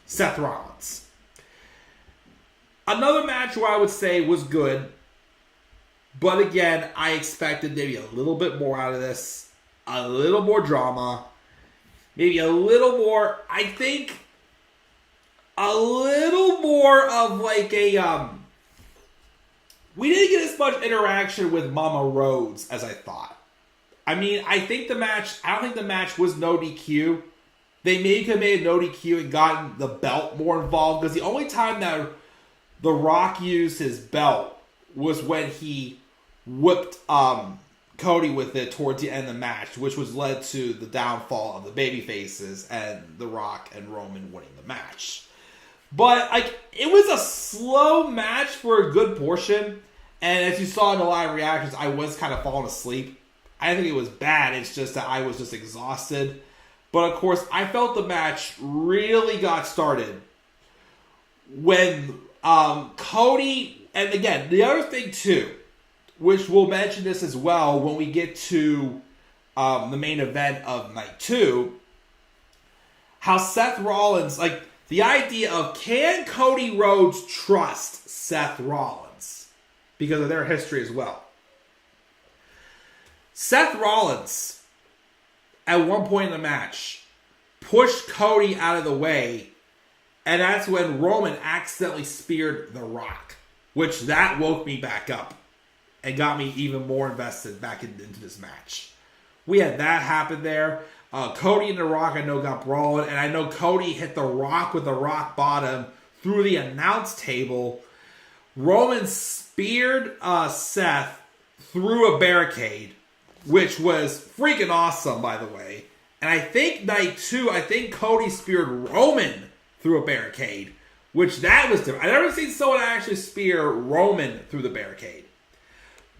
Seth Rollins. Another match where I would say was good. But again, I expected maybe a little bit more out of this. A little more drama. Maybe a little more, I think, a little more of like a, we didn't get as much interaction with Mama Rhodes as I thought. I mean, I don't think the match was no DQ. They maybe could have made a no DQ and gotten the belt more involved, because the only time that The Rock used his belt was when he whipped Cody with it towards the end of the match, which was led to the downfall of the babyfaces and The Rock and Roman winning the match. But it was a slow match for a good portion, and as you saw in the live reactions, I was kind of falling asleep. I didn't think it was bad, it's just that I was just exhausted. But of course, I felt the match really got started when Cody, and again, the other thing too, which we'll mention this as well when we get to the main event of night 2, how Seth Rollins, the idea of, can Cody Rhodes trust Seth Rollins? Because of their history as well. Seth Rollins, at one point in the match, pushed Cody out of the way, and that's when Roman accidentally speared The Rock, which that woke me back up and got me even more invested back into this match. We had that happen there. Cody and The Rock, I know, got brawling, and I know Cody hit The Rock with a rock bottom through the announce table. Roman speared Seth through a barricade, which was freaking awesome, by the way. And I think night 2, Cody speared Roman through a barricade, which that was different. I've never seen someone actually spear Roman through the barricade.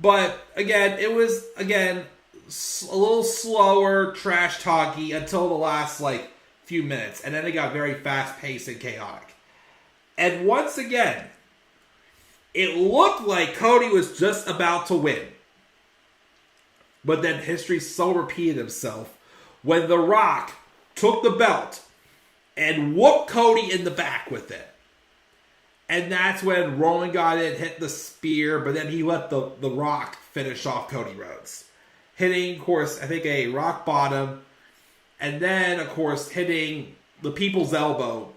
But again, it was, a little slower, trash talky until the last few minutes, and then it got very fast paced and chaotic. And once again, it looked like Cody was just about to win. But then history so repeated himself when The Rock took the belt and whooped Cody in the back with it. And that's when Roman got in, hit the spear, but then he let the Rock finish off Cody Rhodes. Hitting, of course, I think a rock bottom, and then, of course, hitting the People's Elbow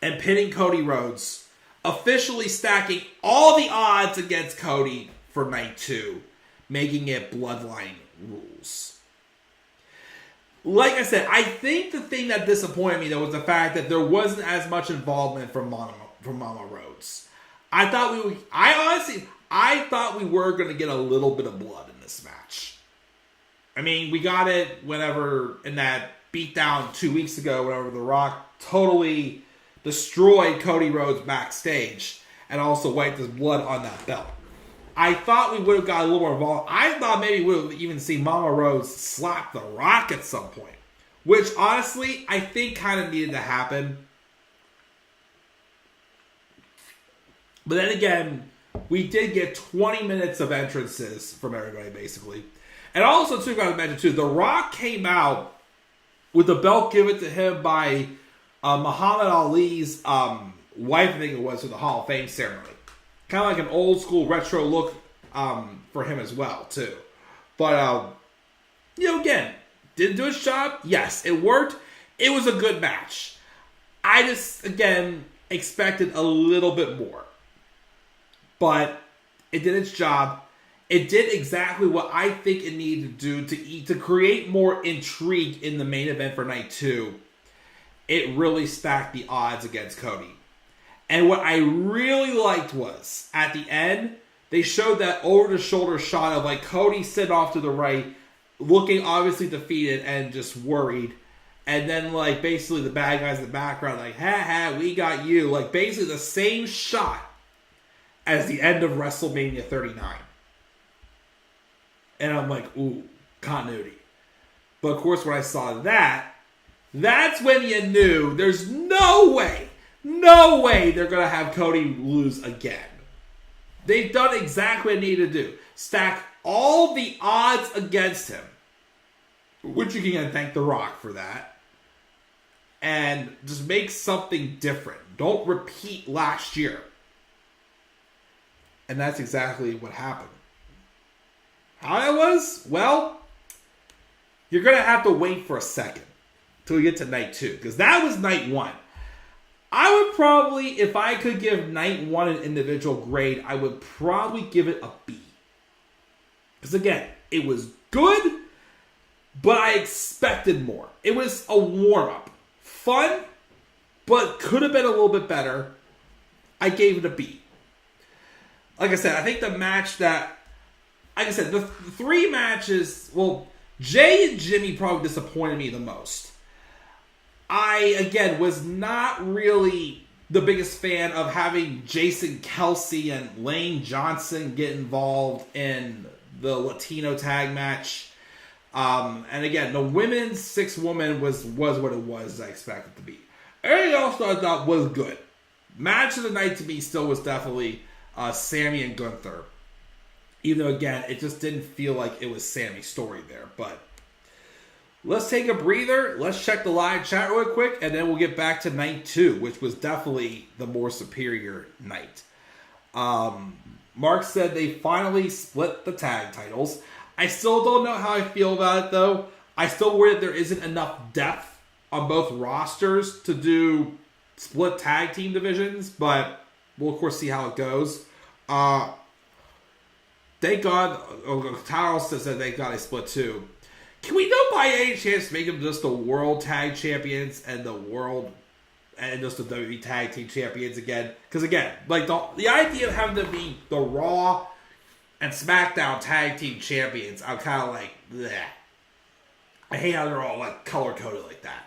and pinning Cody Rhodes, officially stacking all the odds against Cody for night 2, making it Bloodline rules. like I said, I think the thing that disappointed me, though, was the fact that there wasn't as much involvement from Mama Rhodes. I thought we were going to get a little bit of blood in this match. I mean, we got it whenever, in that beatdown 2 weeks ago, whenever The Rock totally destroyed Cody Rhodes backstage and also wiped his blood on that belt. I thought we would have got a little more involved. I thought maybe we would have even seen Mama Rhodes slap The Rock at some point. Which, honestly, I think kind of needed to happen. But then again, we did get 20 minutes of entrances from everybody, basically. And also, too, got to mention, too, The Rock came out with the belt given to him by Muhammad Ali's wife, I think it was, for the Hall of Fame ceremony. Kind of like an old school retro look for him as well, too. But, again, didn't do its job. Yes, it worked. It was a good match. I just, again, expected a little bit more. But it did its job. It did exactly what I think it needed to do to create more intrigue in the main event for night 2. It really stacked the odds against Cody. And what I really liked was, at the end, they showed that over-the-shoulder shot of like Cody sitting off to the right, looking obviously defeated and just worried. And then like basically the bad guys in the background like, ha, we got you. Like basically the same shot as the end of WrestleMania 39. And I'm like, ooh, continuity. But of course when I saw that, that's when you knew there's no way they're going to have Cody lose again. They've done exactly what they needed to do. Stack all the odds against him. Which you can thank The Rock for that. And just make something different. Don't repeat last year. And that's exactly what happened. How that was? Well, you're going to have to wait for a second till we get to night 2. Because that was night 1. I would probably, if I could give night 1 an individual grade, I would probably give it a B. Because again, it was good, but I expected more. It was a warm-up. Fun, but could have been a little bit better. I gave it a B. Like I said, I think the match that... Like I said, the 3 matches... Well, Jay and Jimmy probably disappointed me the most. I, again, was not really the biggest fan of having Jason Kelsey and Lane Johnson get involved in the Latino tag match. And again, the women's 6-woman was what it was as I expected it to be. Everything else I thought was good. Match of the night to me still was definitely Sami and Gunther. Even though, again, it just didn't feel like it was Sami's story there. But let's take a breather. Let's check the live chat real quick. And then we'll get back to night 2, which was definitely the more superior night. Mark said they finally split the tag titles. I still don't know how I feel about it, though. I still worry that there isn't enough depth on both rosters to do split tag team divisions. But we'll, of course, see how it goes. Thank God, Taro says that thank God I split too. Can we not by any chance make them just the world tag champions and the world and just the WWE tag team champions again? Because again, like the idea of having them be the Raw and SmackDown tag team champions, I'm kind of like, bleh. I hate how they're all like color coded like that.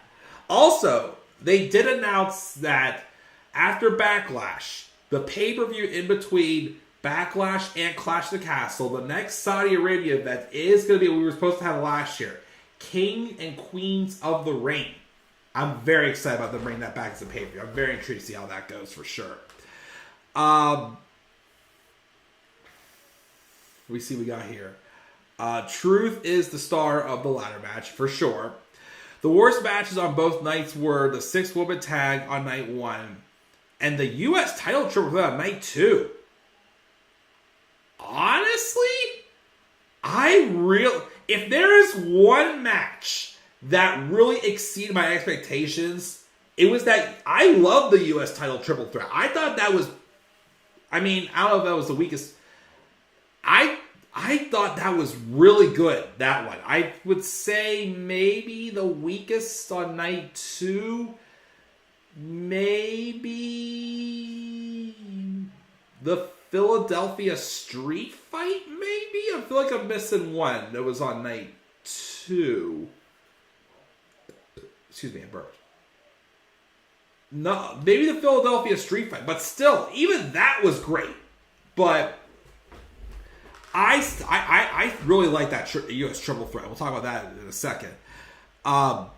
Also, they did announce that after Backlash, the pay-per-view in between Backlash and Clash of the Castle, the next Saudi Arabia event is going to be what we were supposed to have last year. King and Queens of the Ring. I'm very excited about them bringing that back as a pay-per-view. I'm very intrigued to see how that goes for sure. We see we got here. Truth is the star of the ladder match for sure. The worst matches on both nights were the 6-woman tag on night 1 and the U.S. title triple on night 2. Honestly, if there is one match that really exceeded my expectations, it was that I love the U.S. title triple threat. I thought that was, I don't know if that was the weakest. I I thought that was really good, that one. I would say maybe the weakest on night 2. Maybe the Philadelphia street fight, maybe? I feel like I'm missing one that was on night 2. Excuse me, I burped. No, maybe the Philadelphia street fight, but still, even that was great. But I really like that U.S. triple threat. We'll talk about that in a second.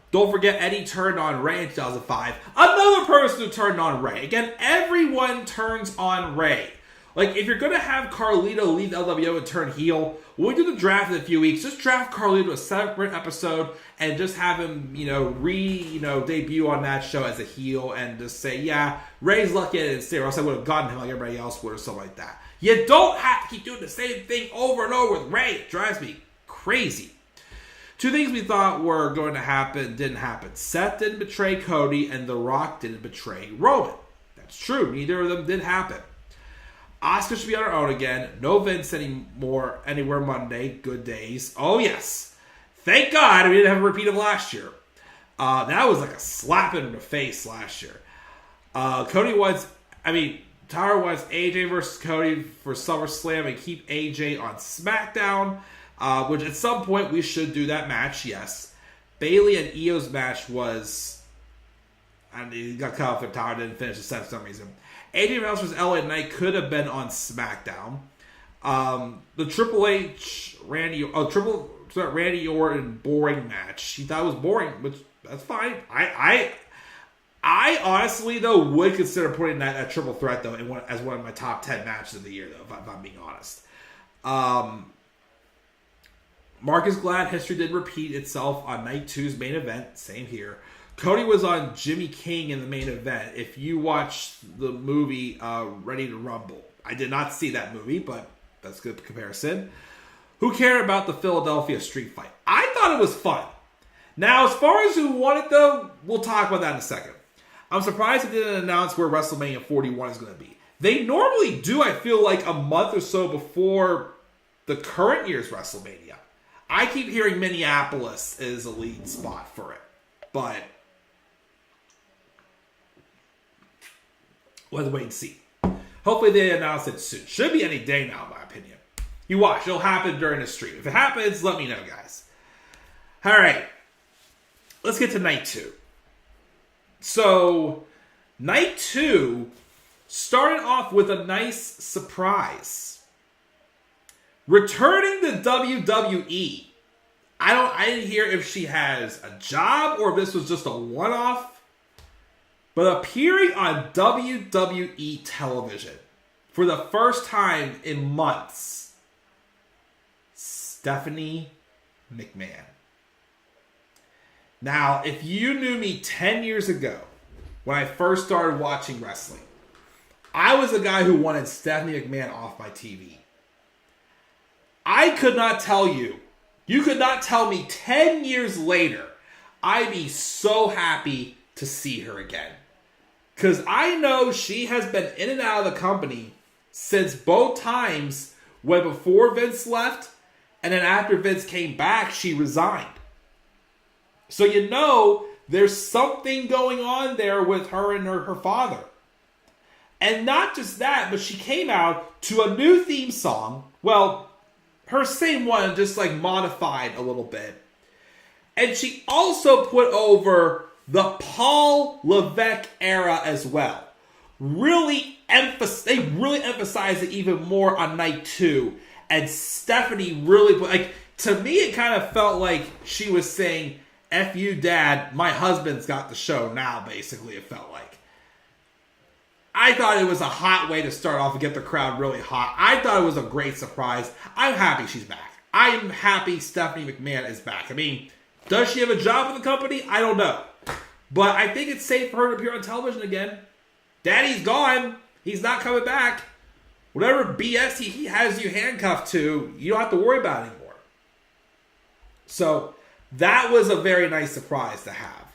Don't forget, Eddie turned on Ray in 2005. Another person who turned on Ray. Again, everyone turns on Ray. Like, if you're going to have Carlito leave LWO and turn heel, when we do the draft in a few weeks, just draft Carlito a separate episode and just have him, debut on that show as a heel and just say, yeah, Ray's lucky and stay, or else I would have gotten him like everybody else would or something like that. You don't have to keep doing the same thing over and over with Ray. It drives me crazy. 2 things we thought were going to happen didn't happen. Seth didn't betray Cody, and The Rock didn't betray Roman. That's true. Neither of them did happen. Asuka should be on her own again. No Vince anymore. Anywhere Monday. Good days. Oh, yes. Thank God we didn't have a repeat of last year. That was like a slap in the face last year. Tara wants AJ versus Cody for SummerSlam and keep AJ on SmackDown. Which at some point we should do that match, yes. Bayley and Io's match was... and he got cut off and Tara didn't finish the set for some reason. AJ versus LA Knight could have been on SmackDown. The Triple H Randy Orton boring match. He thought it was boring, which that's fine. I honestly though would consider putting that triple threat though as one of my top 10 matches of the year though, if I'm being honest. Mark is glad history did repeat itself on night 2's main event. Same here. Cody was on Jimmy King in the main event. If you watch the movie Ready to Rumble. I did not see that movie, but that's a good comparison. Who cared about the Philadelphia street fight? I thought it was fun. Now, as far as who won it, though, we'll talk about that in a second. I'm surprised they didn't announce where WrestleMania 41 is going to be. They normally do, I feel like, a month or so before the current year's WrestleMania. I keep hearing Minneapolis is a lead spot for it. But we'll have to wait and see. Hopefully they announce it soon. Should be any day now, in my opinion. You watch. It'll happen during the stream. If it happens, let me know, guys. All right. Let's get to night 2. So, night 2 started off with a nice surprise. Returning to WWE. I didn't hear if she has a job or if this was just a one-off. But appearing on WWE television for the first time in months, Stephanie McMahon. Now, if you knew me 10 years ago, when I first started watching wrestling, I was a guy who wanted Stephanie McMahon off my TV. I could not tell you could not tell me 10 years later, I'd be so happy to see her again. Because I know she has been in and out of the company since both times when before Vince left and then after Vince came back, she resigned. So you know there's something going on there with her and her father. And not just that, but she came out to a new theme song. Well, her same one, just like modified a little bit. And she also put over the Paul Levesque era as well. They really emphasized it even more on night 2. And Stephanie really, to me it kind of felt like she was saying, F you, Dad, my husband's got the show now, basically, it felt like. I thought it was a hot way to start off and get the crowd really hot. I thought it was a great surprise. I'm happy she's back. I'm happy Stephanie McMahon is back. I mean, does she have a job in the company? I don't know. But I think it's safe for her to appear on television again. Daddy's gone. He's not coming back. Whatever BS he has you handcuffed to, you don't have to worry about it anymore. So that was a very nice surprise to have.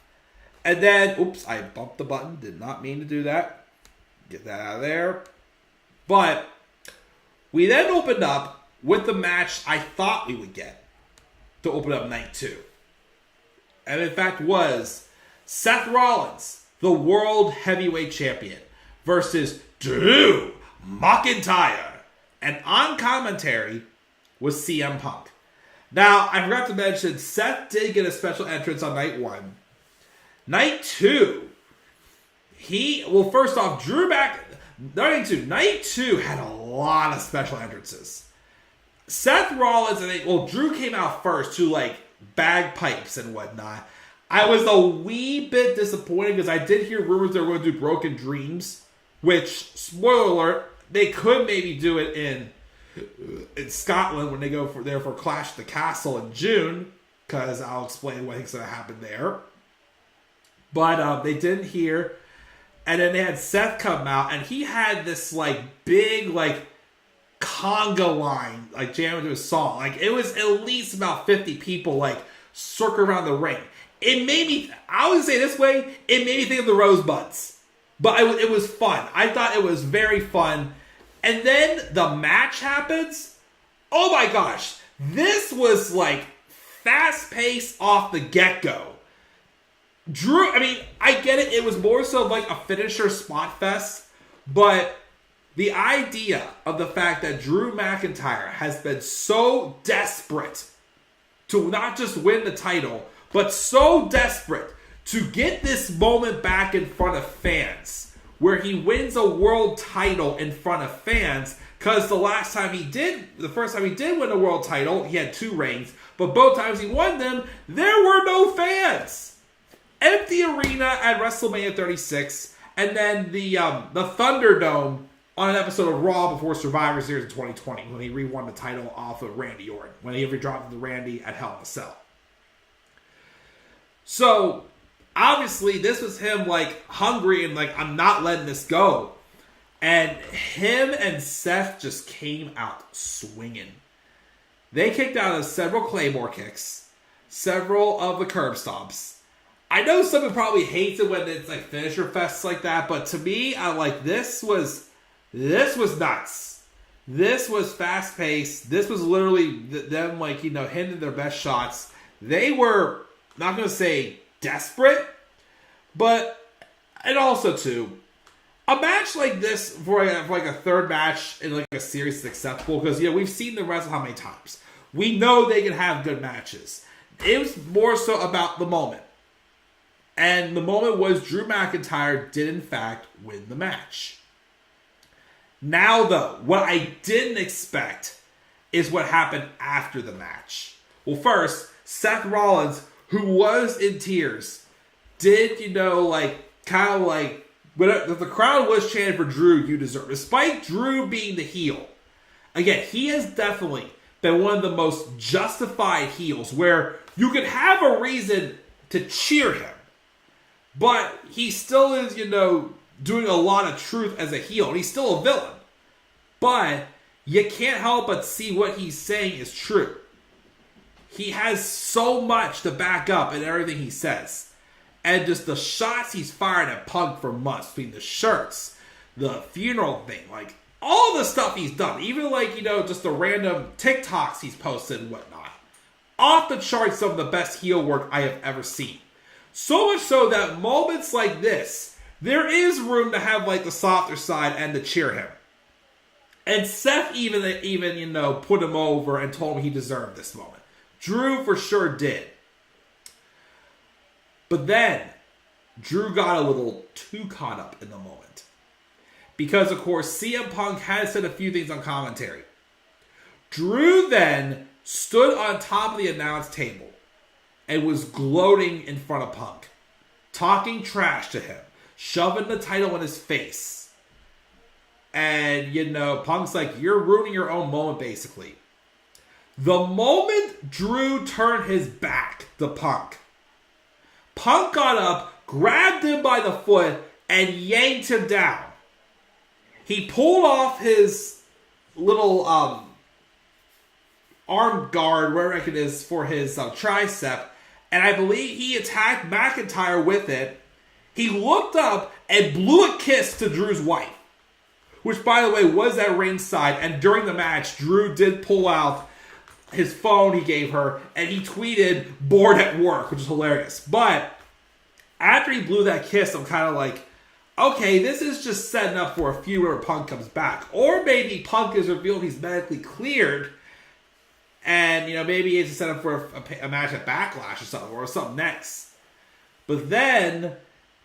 And then, oops, I bumped the button. Did not mean to do that. Get that out of there. But we then opened up with the match I thought we would get to open up night 2. And in fact was Seth Rollins, the World Heavyweight Champion, versus Drew McIntyre. And on commentary was CM Punk. Now, I forgot to mention, Seth did get a special entrance on night 1. Night 2, first off, night 2 had a lot of special entrances. Seth Rollins, Drew came out first to like bagpipes and whatnot. I was a wee bit disappointed because I did hear rumors they were going to do Broken Dreams, which, spoiler alert, they could maybe do it in Scotland when they go there for Clash at the Castle in June, because I'll explain what I think's going to happen there. But they didn't hear. And then they had Seth come out, and he had this like big like conga line like jamming to his song. Like it was at least about 50 people like circle around the ring. It made me, I would say this way, it made me think of the Rosebuds. But it was fun. I thought it was very fun. And then the match happens. Oh my gosh. This was like fast-paced off the get-go. Drew, I get it. It was more so like a finisher spot fest. But the idea of the fact that Drew McIntyre has been so desperate to not just win the title, but so desperate to get this moment back in front of fans, where he wins a world title in front of fans, because the first time he did win a world title, he had 2 reigns, but both times he won them, there were no fans. Empty arena at WrestleMania 36, and then the Thunderdome on an episode of Raw before Survivor Series in 2020, when he re-won the title off of Randy Orton, when he dropped the Randy at Hell in a Cell. So, obviously, this was him, like, hungry and, like, I'm not letting this go. And him and Seth just came out swinging. They kicked out of several Claymore kicks, several of the curb stomps. I know someone probably hates it when it's, like, finisher fests like that, but to me, this was nuts. This was fast-paced. This was literally them, like, hitting their best shots. They were, not going to say desperate, but, and also too, a match like this for like a third match in like a series is acceptable, because we've seen them wrestle how many times. We know they can have good matches. It was more so about the moment. And the moment was Drew McIntyre did in fact win the match. Now though, what I didn't expect is what happened after the match. Well, first, Seth Rollins, who was in tears, did, whatever, the crowd was chanting for Drew, you deserve. Despite Drew being the heel. Again, he has definitely been one of the most justified heels, where you could have a reason to cheer him. But he still is, doing a lot of truth as a heel. And he's still a villain. But you can't help but see what he's saying is true. He has so much to back up in everything he says. And just the shots he's fired at Punk for months, between the shirts, the funeral thing, like all the stuff he's done. Even just the random TikToks he's posted and whatnot. Off the charts, some of the best heel work I have ever seen. So much so that moments like this, there is room to have like the softer side and to cheer him. And Seth even put him over and told him he deserved this moment. Drew for sure did. But then, Drew got a little too caught up in the moment. Because, of course, CM Punk had said a few things on commentary. Drew then stood on top of the announce table and was gloating in front of Punk. Talking trash to him. Shoving the title in his face. And, Punk's like, you're ruining your own moment, basically. The moment Drew turned his back to Punk got up, grabbed him by the foot, and yanked him down. He pulled off his little arm guard, wherever it is, for his tricep, and I believe he attacked McIntyre with it. He looked up and blew a kiss to Drew's wife, which, by the way, was at ringside. And during the match, Drew did pull out his phone he gave her, and he tweeted, "bored at work," which is hilarious. But after he blew that kiss, I'm kind of like, okay, this is just setting up for a feud where Punk comes back. Or maybe Punk is revealed he's medically cleared, and, you know, maybe it's a setup for a match at Backlash or something next. But then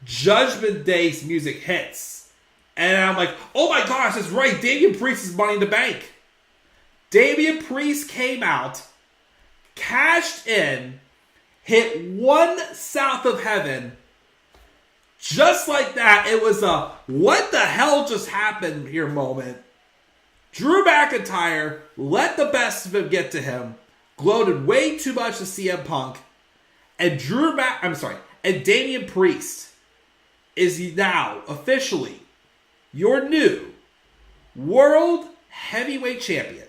Judgment Day's music hits, and I'm like, oh my gosh, that's right, Damian Priest is Money in the Bank. Damian Priest came out, cashed in, hit one South of Heaven. Just like that, it was a what the hell just happened here moment. Drew McIntyre let the best of him get to him, gloated way too much to CM Punk, and and Damian Priest is now officially your new World Heavyweight Champion.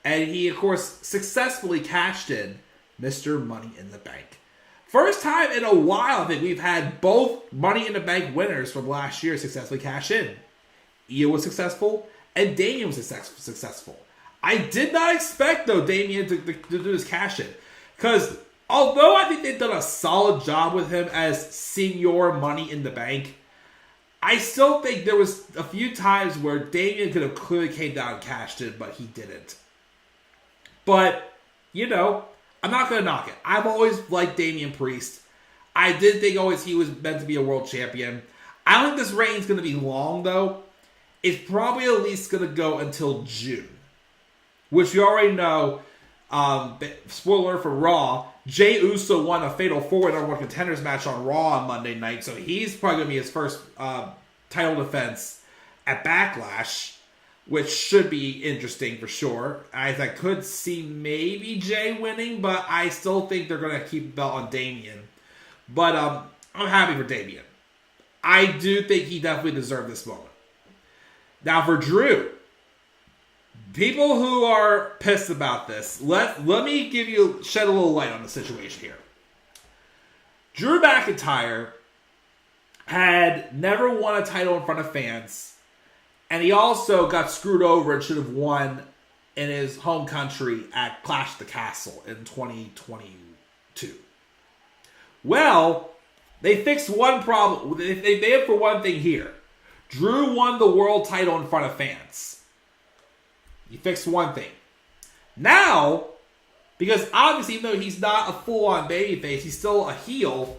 And he, of course, successfully cashed in Mr. Money in the Bank. First time in a while, I think we've had both Money in the Bank winners from last year successfully cash in. Io was successful, and Damian was successful. I did not expect, though, Damian to do this cash in. Because although I think they've done a solid job with him as Senior Money in the Bank, I still think there was a few times where Damian could have clearly came down and cashed in, but he didn't. But, you know, I'm not going to knock it. I've always liked Damian Priest. I did think always he was meant to be a world champion. I don't think this reign's going to be long, though. It's probably at least going to go until June. Which you already know, spoiler for Raw, Jey Uso won a Fatal 4-Way number 1 contenders match on Raw on Monday night. So he's probably going to be his first title defense at Backlash, which should be interesting for sure. I could see maybe Jay winning, but I still think they're going to keep the belt on Damian. But I'm happy for Damian. I do think he definitely deserved this moment. Now for Drew, people who are pissed about this, let me shed a little light on the situation here. Drew McIntyre had never won a title in front of fans. And he also got screwed over and should have won in his home country at Clash at the Castle in 2022. Well, they fixed one problem. They did for one thing here. Drew won the world title in front of fans. He fixed one thing. Now, because obviously even though he's not a full-on babyface, he's still a heel,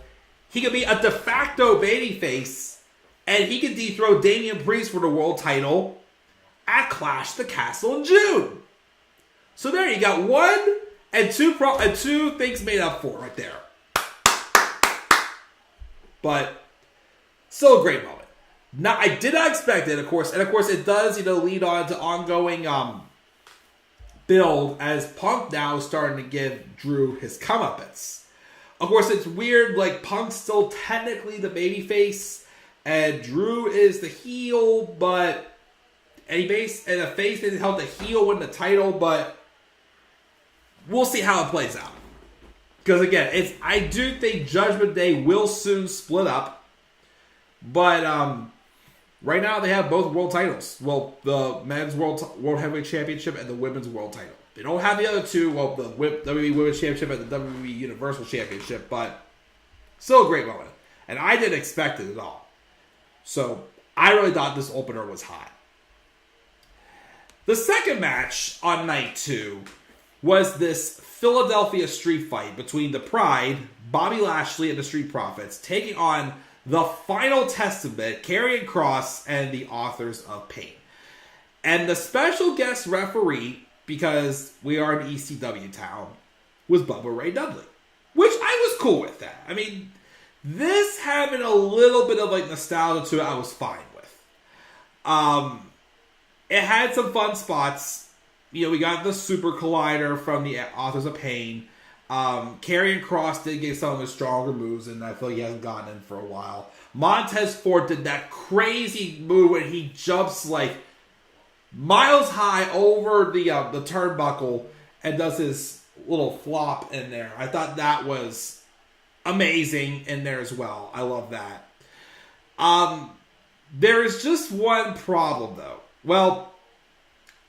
he could be a de facto babyface. And he can dethrone Damian Priest for the world title at Clash the Castle in June. So there you got one and two things made up for right there. But still a great moment. Now I did not expect it, of course, and of course it does, lead on to ongoing build as Punk now is starting to give Drew his comeuppance. Of course, it's weird. Like Punk's still technically the babyface. And Drew is the heel, but the face didn't help the heel win the title, but we'll see how it plays out. Because again, I do think Judgment Day will soon split up, but right now they have both world titles. Well, the men's world heavyweight championship and the women's world title. They don't have the other two. Well, the WWE Women's Championship and the WWE Universal Championship, but still a great moment. And I didn't expect it at all. So, I really thought this opener was hot. The second match on night 2 was this Philadelphia street fight between the Pride, Bobby Lashley, and the Street Profits, taking on the Final Testament, Karrion Kross, and the Authors of Pain. And the special guest referee, because we are an ECW town, was Bubba Ray Dudley. Which I was cool with that. I mean, this having a little bit of nostalgia to it, I was fine with. It had some fun spots. We got the Super Collider from the Authors of Pain. Karrion Kross did get some of his stronger moves, and I feel he hasn't gotten in for a while. Montez Ford did that crazy move when he jumps miles high over the turnbuckle and does his little flop in there. I thought that was amazing in there as well. I love that. There is just one problem, though. Well,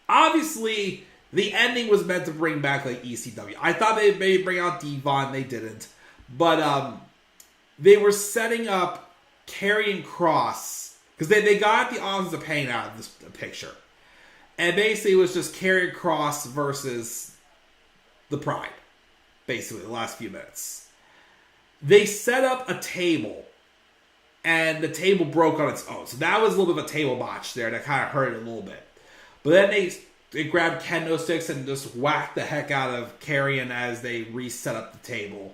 obviously, the ending was meant to bring back like ECW. I thought they'd maybe bring out Devon. They didn't. But they were setting up Karrion Kross, because they got the odds of paying out of this picture. And basically, it was just Karrion Kross versus the Pride. Basically, the last few minutes. They set up a table. And the table broke on its own. So that was a little bit of a table botch there that kind of hurt it a little bit. But then they grabbed kendo sticks and just whacked the heck out of Karrion as they reset up the table.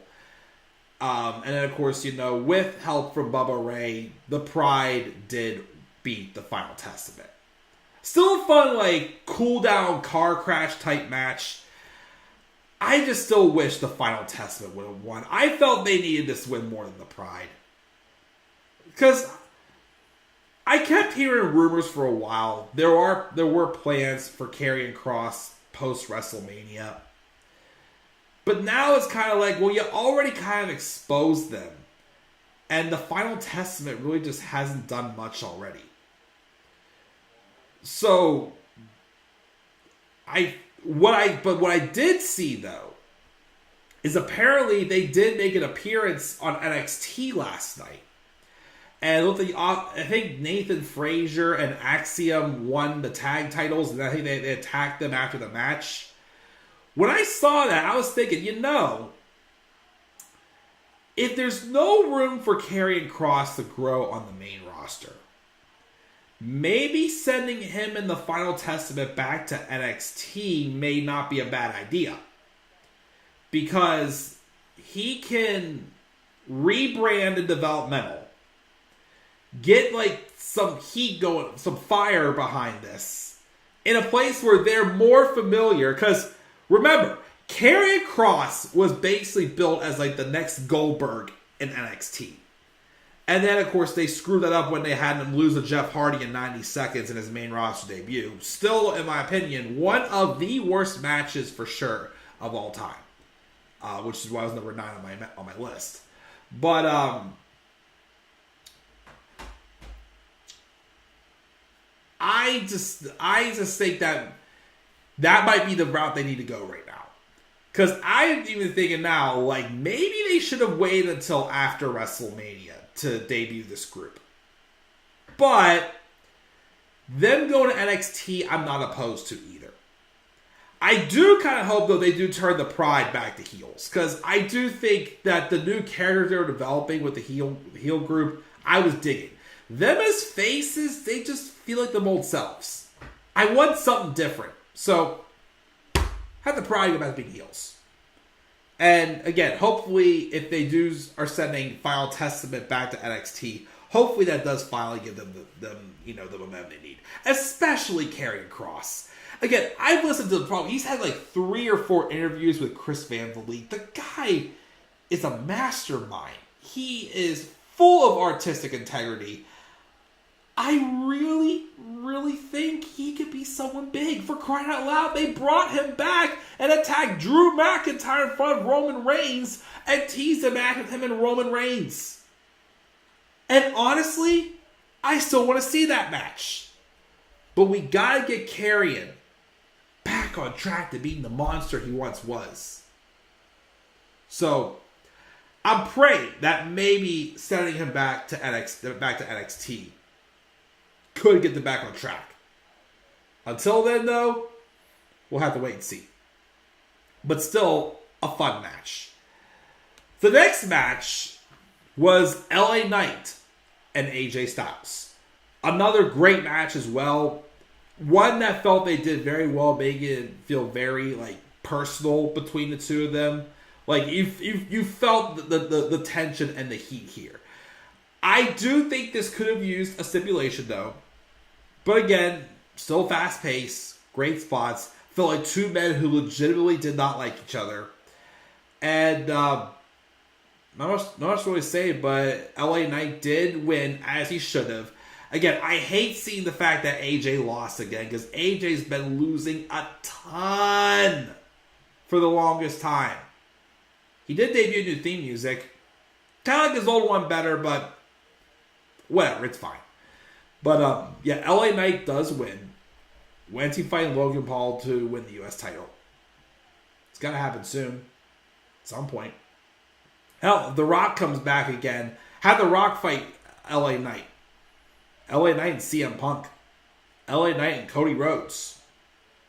And then, of course, with help from Bubba Ray, the Pride did beat the Final Testament. Still a fun, cool down car crash type match. I just still wish the Final Testament would have won. I felt they needed this win more than the Pride. Because I kept hearing rumors for a while. There were plans for Karrion Kross post WrestleMania. But now it's kind of like, well, you already kind of exposed them. And the Final Testament really just hasn't done much already. So, what I did see, though, is apparently they did make an appearance on NXT last night. And it looked like, I think Nathan Frazier and Axiom won the tag titles, and I think they attacked them after the match. When I saw that, I was thinking, if there's no room for Karrion Kross to grow on the main roster, maybe sending him in the Final Testament back to NXT may not be a bad idea. Because he can rebrand and developmental. Get some heat going, some fire behind this. In a place where they're more familiar. Because remember, Karrion Kross was basically built as the next Goldberg in NXT. And then, of course, they screwed that up when they had him lose to Jeff Hardy in 90 seconds in his main roster debut. Still, in my opinion, one of the worst matches for sure of all time. Which is why it was number 9 on my list. But, I just think that might be the route they need to go right now. Because I'm even thinking now, maybe they should have waited until after WrestleMania to debut this group. But them going to NXT, I'm not opposed to either. I do kind of hope, though, they do turn the Pride back to heels. Because I do think that the new characters they're developing with the heel group, I was digging. Them as faces, they just feel like them old selves. I want something different. So, have the Pride go back to being heels. And again, hopefully, if they are sending Final Testament back to NXT, hopefully that does finally give them the momentum they need. Especially Karrion Kross. Again, I've listened to the problem. He's had 3 or 4 interviews with Chris Van Vliet. The guy is a mastermind. He is full of artistic integrity. I really, really think he could be someone big. For crying out loud, they brought him back and attacked Drew McIntyre in front of Roman Reigns and teased a match with him and Roman Reigns. And honestly, I still want to see that match. But we gotta get Karrion back on track to being the monster he once was. So, I'm praying that maybe sending him back to NXT could get them back on track. Until then, though, we'll have to wait and see. But still, a fun match. The next match was LA Knight and AJ Styles. Another great match as well. One that felt they did very well, making it feel very personal between the two of them. You felt the tension and the heat here. I do think this could have used a stipulation, though. But again, still fast-paced, great spots. Felt like two men who legitimately did not like each other. And not much really to say, but LA Knight did win, as he should have. Again, I hate seeing the fact that AJ lost again, because AJ's been losing a ton for the longest time. He did debut new theme music. Kind of like his old one better, but whatever, it's fine. But, yeah, LA Knight does win. When's he fighting Logan Paul to win the U.S. title? It's got to happen soon. At some point. Hell, The Rock comes back again. Have The Rock fight LA Knight. LA Knight and CM Punk. LA Knight and Cody Rhodes.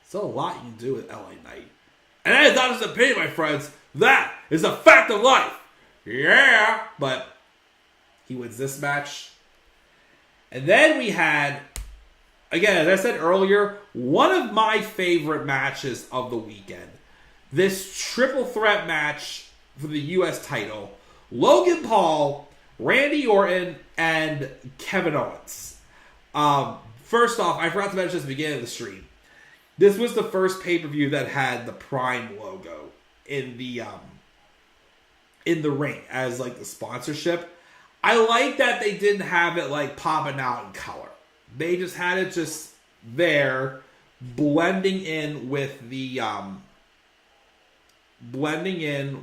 Still a lot you can do with LA Knight. And that is not his opinion, my friends. That is a fact of life. Yeah. But he wins this match. And then we had, again, as I said earlier, one of my favorite matches of the weekend. This triple threat match for the U.S. title. Logan Paul, Randy Orton, and Kevin Owens. First off, I forgot to mention this at the beginning of the stream. This was the first pay-per-view that had the Prime logo in the ring as like the sponsorship. I like that they didn't have it like popping out in color. They just had it just there, blending in with the what do you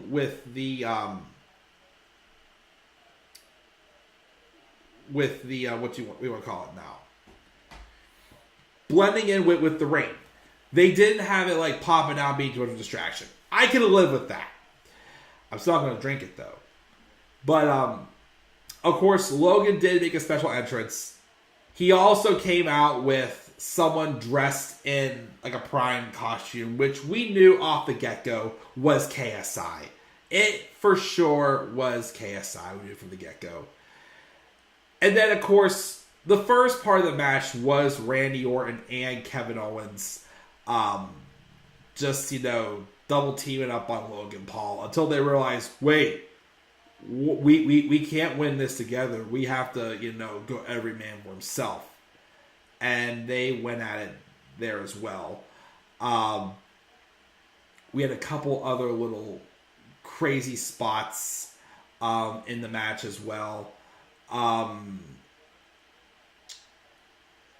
want to call it now? Blending in with the ring. They didn't have it like popping out, being too much of a distraction. I could have lived with that. I'm still not going to drink it though. But of course, Logan did make a special entrance. He also came out with someone dressed in like a Prime costume, which we knew off the get-go was KSI. It for sure was KSI. We knew from the get-go. And then, of course, the first part of the match was Randy Orton and Kevin Owens just, double teaming up on Logan Paul until they realized, wait, we can't win this together. We have to, go every man for himself. And they went at it there as well. We had a couple other little crazy spots in the match as well.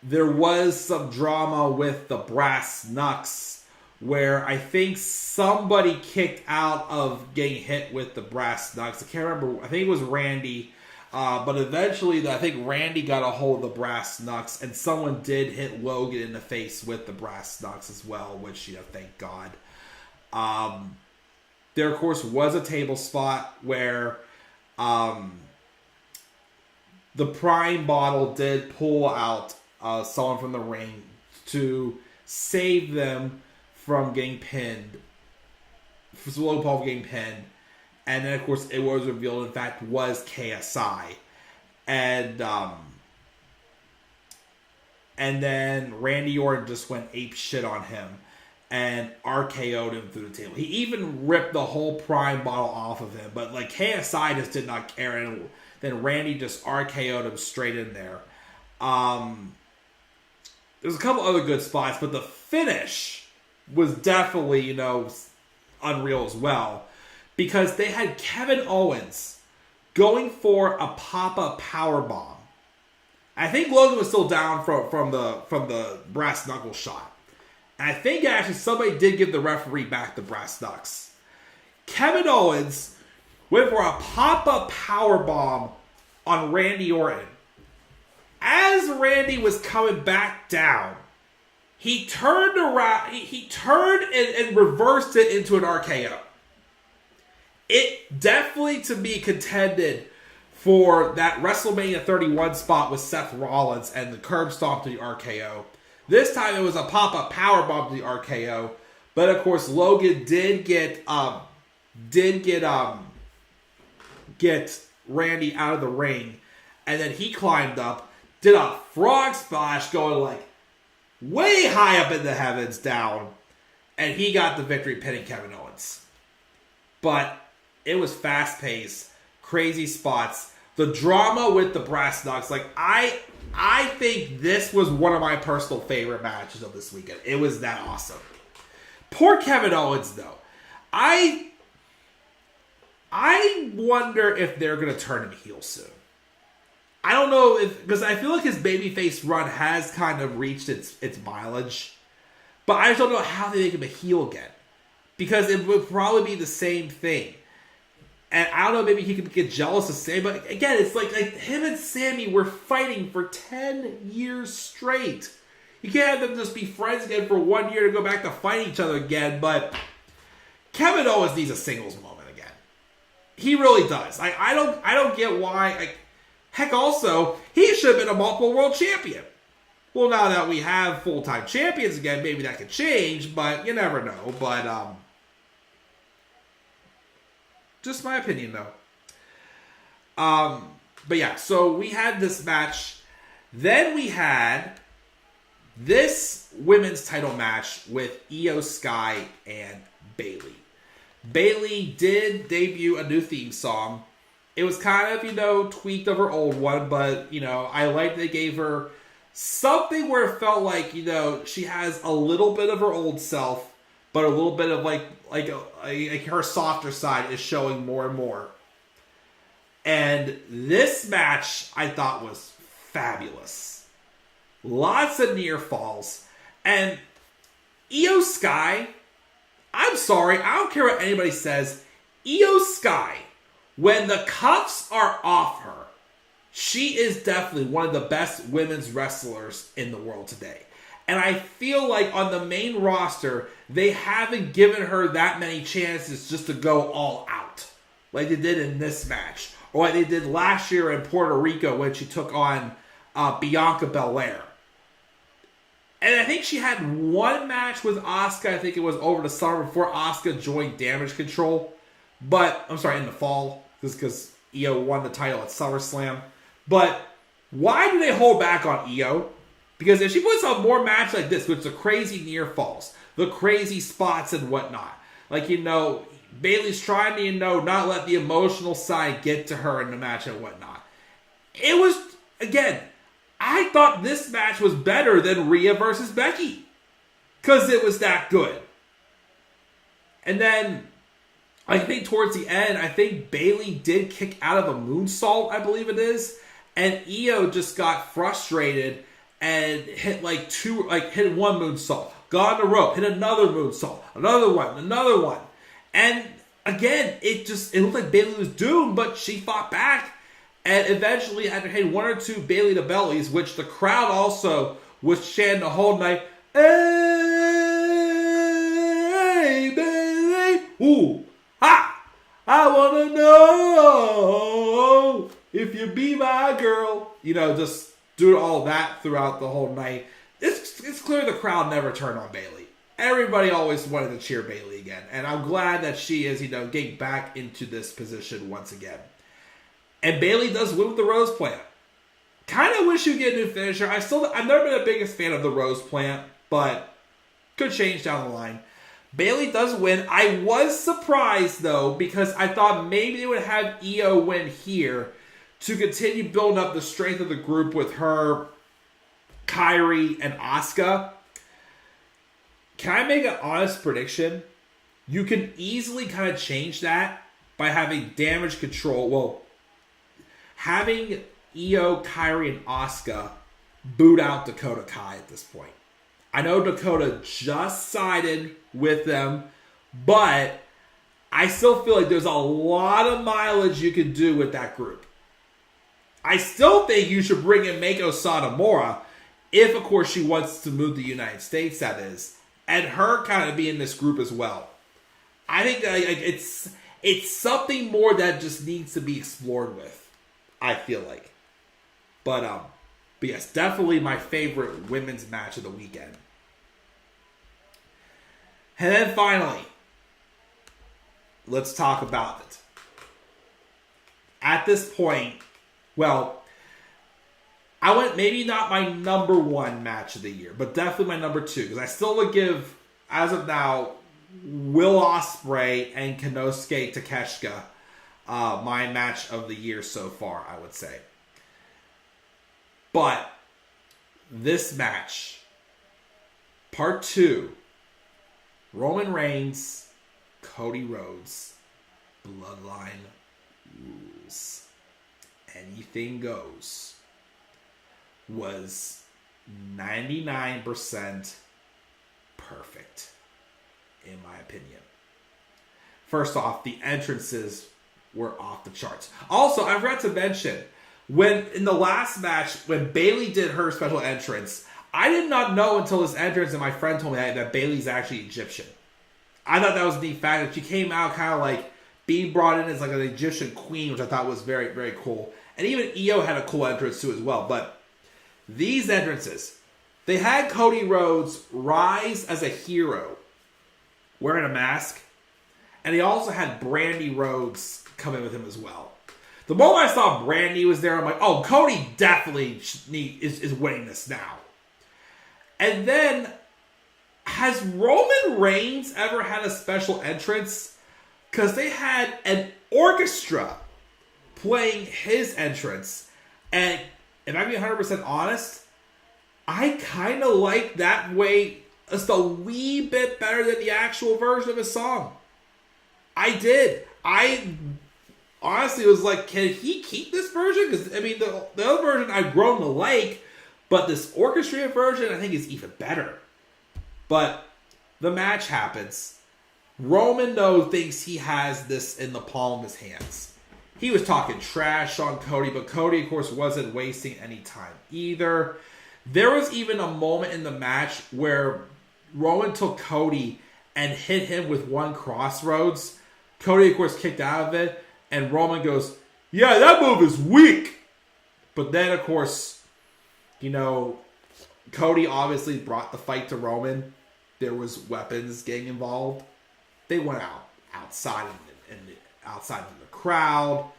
There was some drama with the brass knucks where I think somebody kicked out of getting hit with the brass knucks. I can't remember. I think it was Randy. But eventually, I think Randy got a hold of the brass knucks, and someone did hit Logan in the face with the brass knucks as well, which, thank God. There, of course, was a table spot where the Prime bottle did pull out someone from the ring to save them from getting pinned. For Logan Paul getting pinned. And then, of course, it was revealed, in fact, was KSI. And then Randy Orton just went ape shit on him and RKO'd him through the table. He even ripped the whole Prime bottle off of him. But, KSI just did not care. And then Randy just RKO'd him straight in there. There's a couple other good spots, but the finish was definitely, unreal as well. Because they had Kevin Owens going for a pop-up powerbomb. I think Logan was still down from the brass knuckle shot. And I think actually somebody did give the referee back the brass knucks. Kevin Owens went for a pop-up powerbomb on Randy Orton. As Randy was coming back down, he turned around, he turned and reversed it into an RKO. It definitely, to me, contended for that WrestleMania 31 spot with Seth Rollins and the curb stomp to the RKO. This time it was a pop-up powerbomb to the RKO. But, of course, Logan did get Randy out of the ring. And then he climbed up, did a frog splash going, way high up in the heavens down. And he got the victory pinning Kevin Owens. But it was fast-paced, crazy spots. The drama with the brass knucks, I think this was one of my personal favorite matches of this weekend. It was that awesome. Poor Kevin Owens, though. I wonder if they're going to turn him heel soon. I don't know because I feel like his babyface run has kind of reached its mileage. But I just don't know how they make him a heel again. Because it would probably be the same thing. And I don't know, maybe he could get jealous of Sami, but again, it's like him and Sami were fighting for 10 years straight. You can't have them just be friends again for 1 year to go back to fighting each other again, but Kevin Owens needs a singles moment again. He really does. I don't get why. Heck, also, he should have been a multiple world champion. Well, now that we have full-time champions again, maybe that could change, but you never know. But, just my opinion, though. But yeah, so we had this match. Then we had this women's title match with Io Sky and Bayley. Bayley did debut a new theme song. It was kind of, tweaked of her old one, but, I liked they gave her something where it felt like, she has a little bit of her old self, but a little bit of like her softer side is showing more and more. And this match I thought was fabulous. Lots of near falls. And Io Sky, I'm sorry, I don't care what anybody says. Io Sky, when the cuffs are off her, she is definitely one of the best women's wrestlers in the world today. And I feel like on the main roster, they haven't given her that many chances just to go all out. Like they did in this match. Or like they did last year in Puerto Rico when she took on Bianca Belair. And I think she had one match with Asuka. I think it was over the summer before Asuka joined Damage Control. But, I'm sorry, in the fall. Because Io won the title at SummerSlam. But why do they hold back on Io? Because if she puts on more matches like this, with the crazy near falls, the crazy spots and whatnot, Bayley's trying to, not let the emotional side get to her in the match and whatnot. It was, again, I thought this match was better than Rhea versus Becky. Because it was that good. And then, I think towards the end, I think Bayley did kick out of a moonsault, I believe it is. And Io just got frustrated and hit hit one moonsault, got on the rope, hit another moonsault, another one. And again, it looked like Bayley was doomed, but she fought back. And eventually, after hitting one or two Bayley to bellies, which the crowd also was chanting the whole night, "Hey, Bayley, ooh, ha! I wanna know if you be my girl." Just do all that throughout the whole night. It's clear the crowd never turned on Bayley. Everybody always wanted to cheer Bayley again. And I'm glad that she is, getting back into this position once again. And Bayley does win with the Rose Plant. Kind of wish you'd get a new finisher. I've never been the biggest fan of the Rose Plant, but could change down the line. Bayley does win. I was surprised, though, because I thought maybe they would have Io win here to continue building up the strength of the group with her, Kairi, and Asuka. Can I make an honest prediction? You can easily kind of change that by having Damage Control. Well, having Io, Kairi, and Asuka boot out Dakota Kai at this point. I know Dakota just sided with them, but I still feel like there's a lot of mileage you can do with that group. I still think you should bring in Meiko Satomura, if, of course, she wants to move to the United States, that is, and her kind of be in this group as well. I think that it's something more that just needs to be explored with, I feel like. But yes, definitely my favorite women's match of the weekend. And then finally, let's talk about it. At this point, well, I went maybe not my number one match of the year, but definitely my number two, because I still would give, as of now, Will Ospreay and Konosuke Takeshita my match of the year so far, I would say. But this match, part 2, Roman Reigns, Cody Rhodes, Bloodline Rules. Anything goes, was 99% perfect, in my opinion. First off, the entrances were off the charts. Also, I forgot to mention, when in the last match, when Bayley did her special entrance, I did not know until this entrance, and my friend told me that Bayley's actually Egyptian. I thought that was the fact that she came out kind of like being brought in as like an Egyptian queen, which I thought was very, very cool. And even Io had a cool entrance too as well. But these entrances, they had Cody Rhodes rise as a hero wearing a mask. And he also had Brandy Rhodes come in with him as well. The moment I saw Brandy was there, I'm like, oh, Cody definitely is winning this now. And then, has Roman Reigns ever had a special entrance? Because they had an orchestra playing his entrance. And if I'm being 100% honest, I kind of like that way just a wee bit better than the actual version of his song. I did. I honestly was like, can he keep this version? Because, I mean, the other version I've grown to like, but this orchestrated version I think is even better. But the match happens. Roman, though, thinks he has this in the palm of his hands. He was talking trash on Cody, but Cody, of course, wasn't wasting any time either. There was even a moment in the match where Roman took Cody and hit him with one crossroads. Cody, of course, kicked out of it, and Roman goes, yeah, that move is weak. But then, of course, you know, Cody obviously brought the fight to Roman. There was weapons getting involved. They went outside outside of the crowd.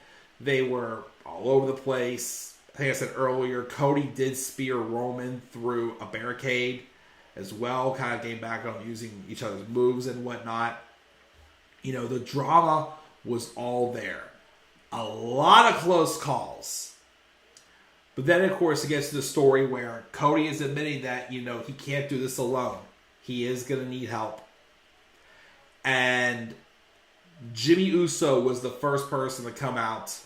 They were all over the place. I think I said earlier, Cody did spear Roman through a barricade as well, kind of getting back on using each other's moves and whatnot. You know, the drama was all there. A lot of close calls. But then, of course, it gets to the story where Cody is admitting that, you know, he can't do this alone. He is going to need help. And Jimmy Uso was the first person to come out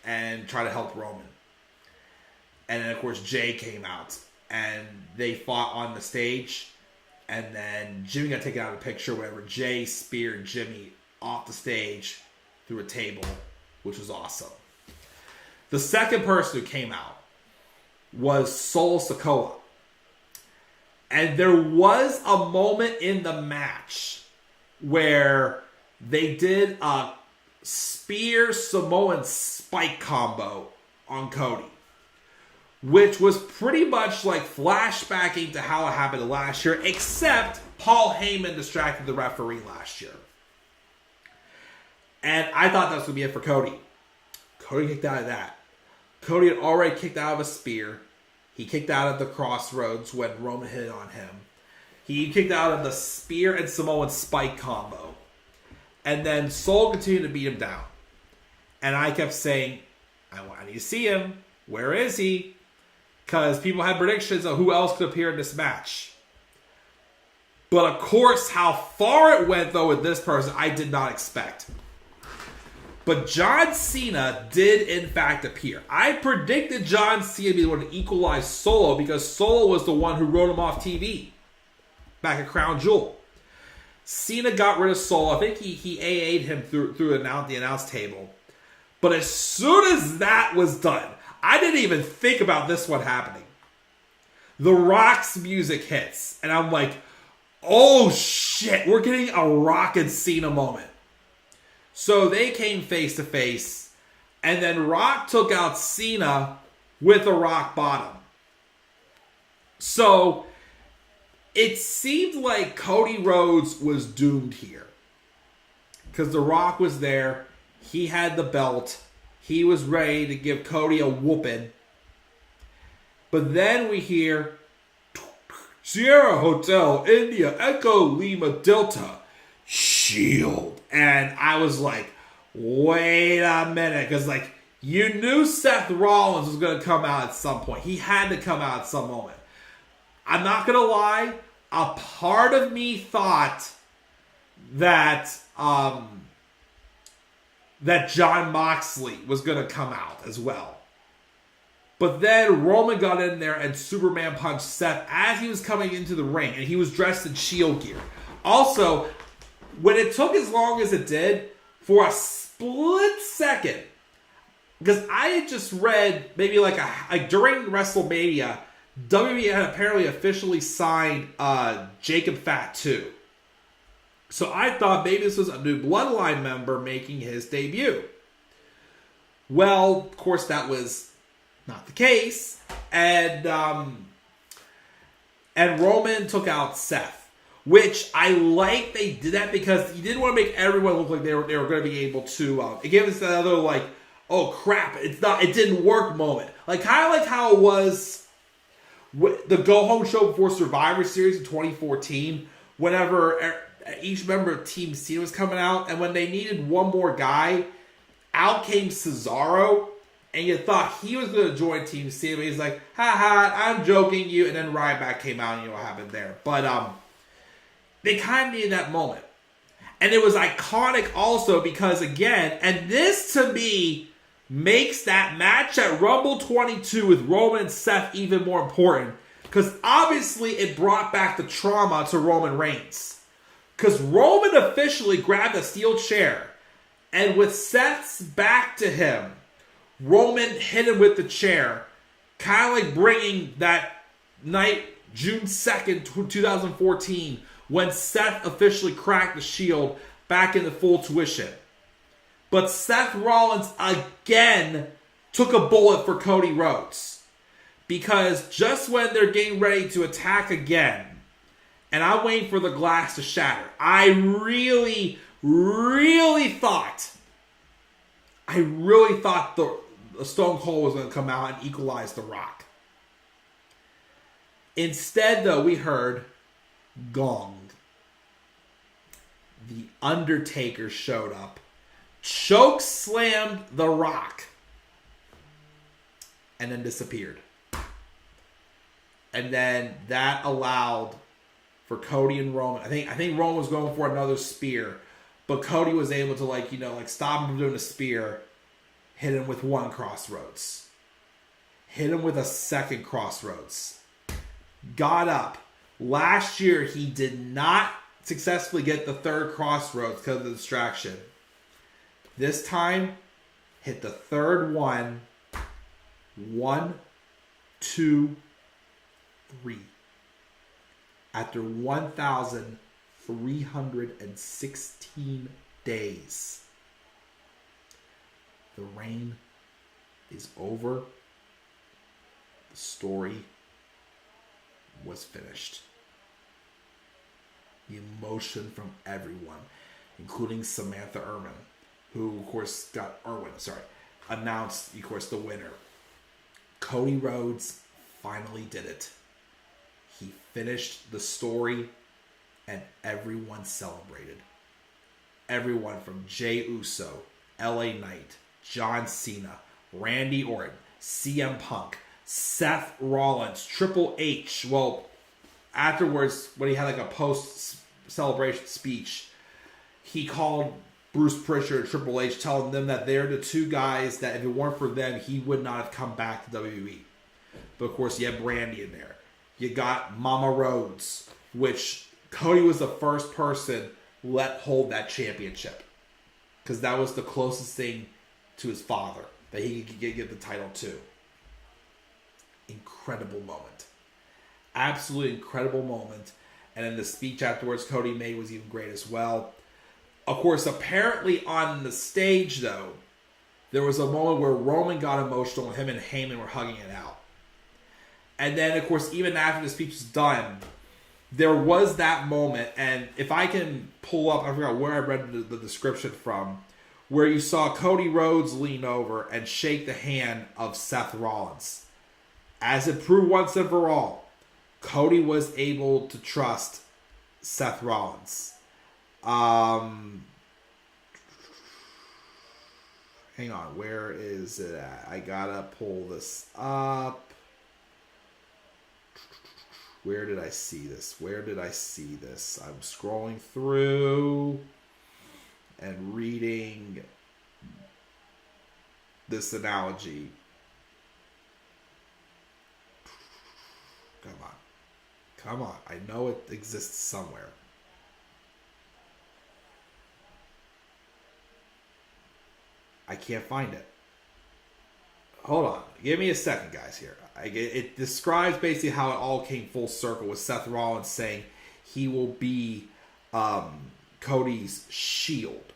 and try to help Roman. And then, of course, Jade came out. And they fought on the stage. And then Jimmy got taken out of the picture whenever Jay speared Jimmy off the stage through a table, which was awesome. The second person who came out was Solo Sikoa. And there was a moment in the match where they did a spear Samoan spike combo on Cody, which was pretty much like flashbacking to how it happened last year, except Paul Heyman distracted the referee last year. And I thought that was going to be it for Cody. Cody kicked out of that. Cody had already kicked out of a spear. He kicked out of the crossroads when Roman hit it on him. He kicked out of the spear and Samoan spike combo. And then Sol continued to beat him down. And I kept saying, I need to see him. Where is he? Because people had predictions of who else could appear in this match. But of course, how far it went, though, with this person, I did not expect. But John Cena did, in fact, appear. I predicted John Cena to be the one to equalize Solo because Solo was the one who wrote him off TV back at Crown Jewel. Cena got rid of Solo. I think he AA'd him through the announce table. But as soon as that was done, I didn't even think about this one happening. The Rock's music hits. And I'm like, oh shit, we're getting a Rock and Cena moment. So they came face to face, and then Rock took out Cena with a rock bottom. So it seemed like Cody Rhodes was doomed here. Because The Rock was there, he had the belt, he was ready to give Cody a whooping. But then we hear Sierra Hotel, India, Echo Lima Delta, Shield. And I was like, wait a minute. Because, like, you knew Seth Rollins was going to come out at some point. He had to come out at some moment. I'm not going to lie. A part of me thought that that Jon Moxley was going to come out as well. But then Roman got in there and Superman punched Seth as he was coming into the ring. And he was dressed in Shield gear. Also, when it took as long as it did, for a split split second, because I had just read maybe like during WrestleMania, WWE had apparently officially signed Jacob Fat too. So I thought maybe this was a new Bloodline member making his debut. Well, of course, that was not the case, and Roman took out Seth, which I like. They did that because he didn't want to make everyone look like they were going to be able to. It gave us that other like, oh crap, it didn't work moment, like kind of like how it was the Go Home show before Survivor Series in 2014, whenever each member of Team Cena was coming out, and when they needed one more guy, out came Cesaro, and you thought he was going to join Team Cena, but he's like, ha, I'm joking you, and then Ryback came out, and you know what happened there. But they kind of needed that moment. And it was iconic also because, again, and this to me makes that match at Rumble 22 with Roman and Seth even more important, because obviously it brought back the trauma to Roman Reigns. Because Roman officially grabbed a steel chair, and with Seth's back to him, Roman hit him with the chair, kind of like bringing that night, June 2nd, 2014, when Seth officially cracked the Shield back into full tuition. But Seth Rollins again took a bullet for Cody Rhodes. Because just when they're getting ready to attack again, and I'm waiting for the glass to shatter, I really thought the Stone Cold was going to come out and equalize The Rock. Instead, though, we heard gong. The Undertaker showed up, choke slammed The Rock, and then disappeared. And then that allowed for Cody and Roman. I think Roman was going for another spear, but Cody was able to stop him from doing a spear, hit him with one crossroads, hit him with a second crossroads, got up. Last year he did not successfully get the third crossroads because of the distraction. This time, hit the third one. 1, 2, 3. After 1,316 days, the reign is over. The story was finished. The emotion from everyone, including Samantha Irwin, who, of course, announced, of course, the winner. Cody Rhodes finally did it. He finished the story, and everyone celebrated. Everyone from Jey Uso, LA Knight, John Cena, Randy Orton, CM Punk, Seth Rollins, Triple H. Well, afterwards, when he had a post-celebration speech, he called Bruce Prichard and Triple H, telling them that they're the two guys that if it weren't for them, he would not have come back to WWE. But of course, you have Brandy in there. You got Mama Rhodes, which Cody was the first person let hold that championship, because that was the closest thing to his father that he could get the title to. Incredible moment. Absolutely incredible moment. And then the speech afterwards Cody made was even great as well. Of course, apparently on the stage, though, there was a moment where Roman got emotional and him and Heyman were hugging it out. And then, of course, even after the speech was done, there was that moment, and if I can pull up, I forgot where I read the description from, where you saw Cody Rhodes lean over and shake the hand of Seth Rollins. As it proved once and for all, Cody was able to trust Seth Rollins. Hang on, where is it at? I gotta pull this up. Where did I see this? I'm scrolling through and reading this analogy. Come on. I know it exists somewhere. I can't find it. Hold on. Give me a second, guys, here. It describes basically how it all came full circle with Seth Rollins saying he will be Cody's shield.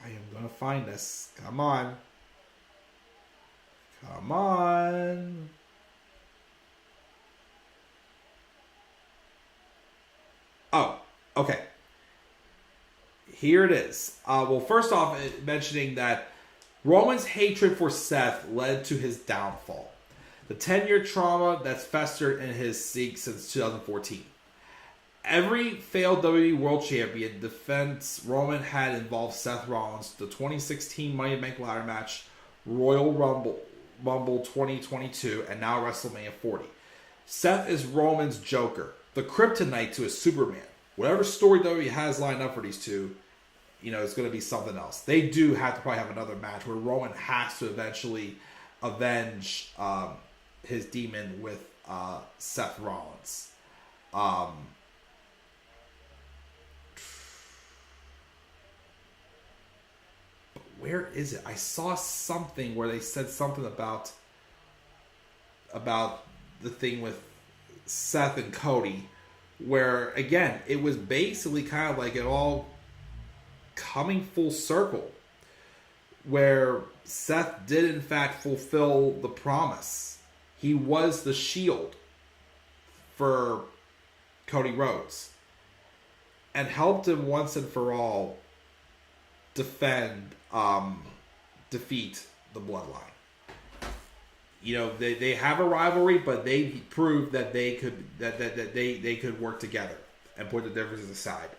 I am going to find this. Come on. Come on. Oh, okay. Here it is. Well, first off, mentioning that Roman's hatred for Seth led to his downfall. The 10-year trauma that's festered in his psyche since 2014. Every failed WWE World Champion defense Roman had involved Seth Rollins, the 2016 Money in the Bank ladder match, Royal Rumble 2022, and now WrestleMania 40. Seth is Roman's Joker, the kryptonite to his Superman. Whatever story WWE has lined up for these two, it's going to be something else. They do have to probably have another match where Roman has to eventually avenge his demon with Seth Rollins. But where is it? I saw something where they said something about the thing with Seth and Cody, where, again, it was basically kind of like it all coming full circle, where Seth did in fact fulfill the promise. He was the shield for Cody Rhodes and helped him once and for all defeat the Bloodline. They have a rivalry, but they proved that they could work together and put the differences aside.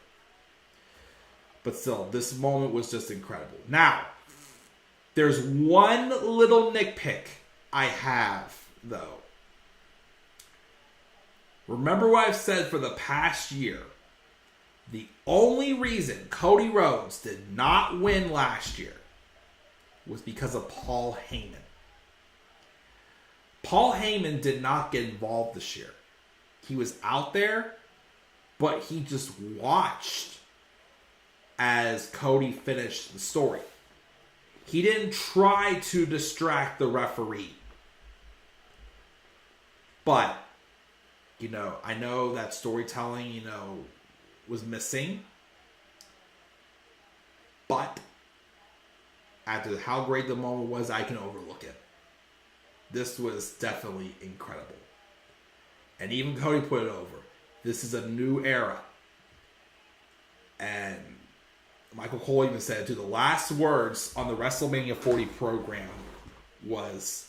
But still, this moment was just incredible. Now, there's one little nitpick I have, though. Remember what I've said for the past year. The only reason Cody Rhodes did not win last year was because of Paul Heyman. Paul Heyman did not get involved this year. He was out there, but he just watched as Cody finished the story. He didn't try to distract the referee. But, I know that storytelling, was missing. But, after how great the moment was, I can overlook it. This was definitely incredible. And even Cody put it over. This is a new era. And Michael Cole even said, the last words on the WrestleMania 40 program was,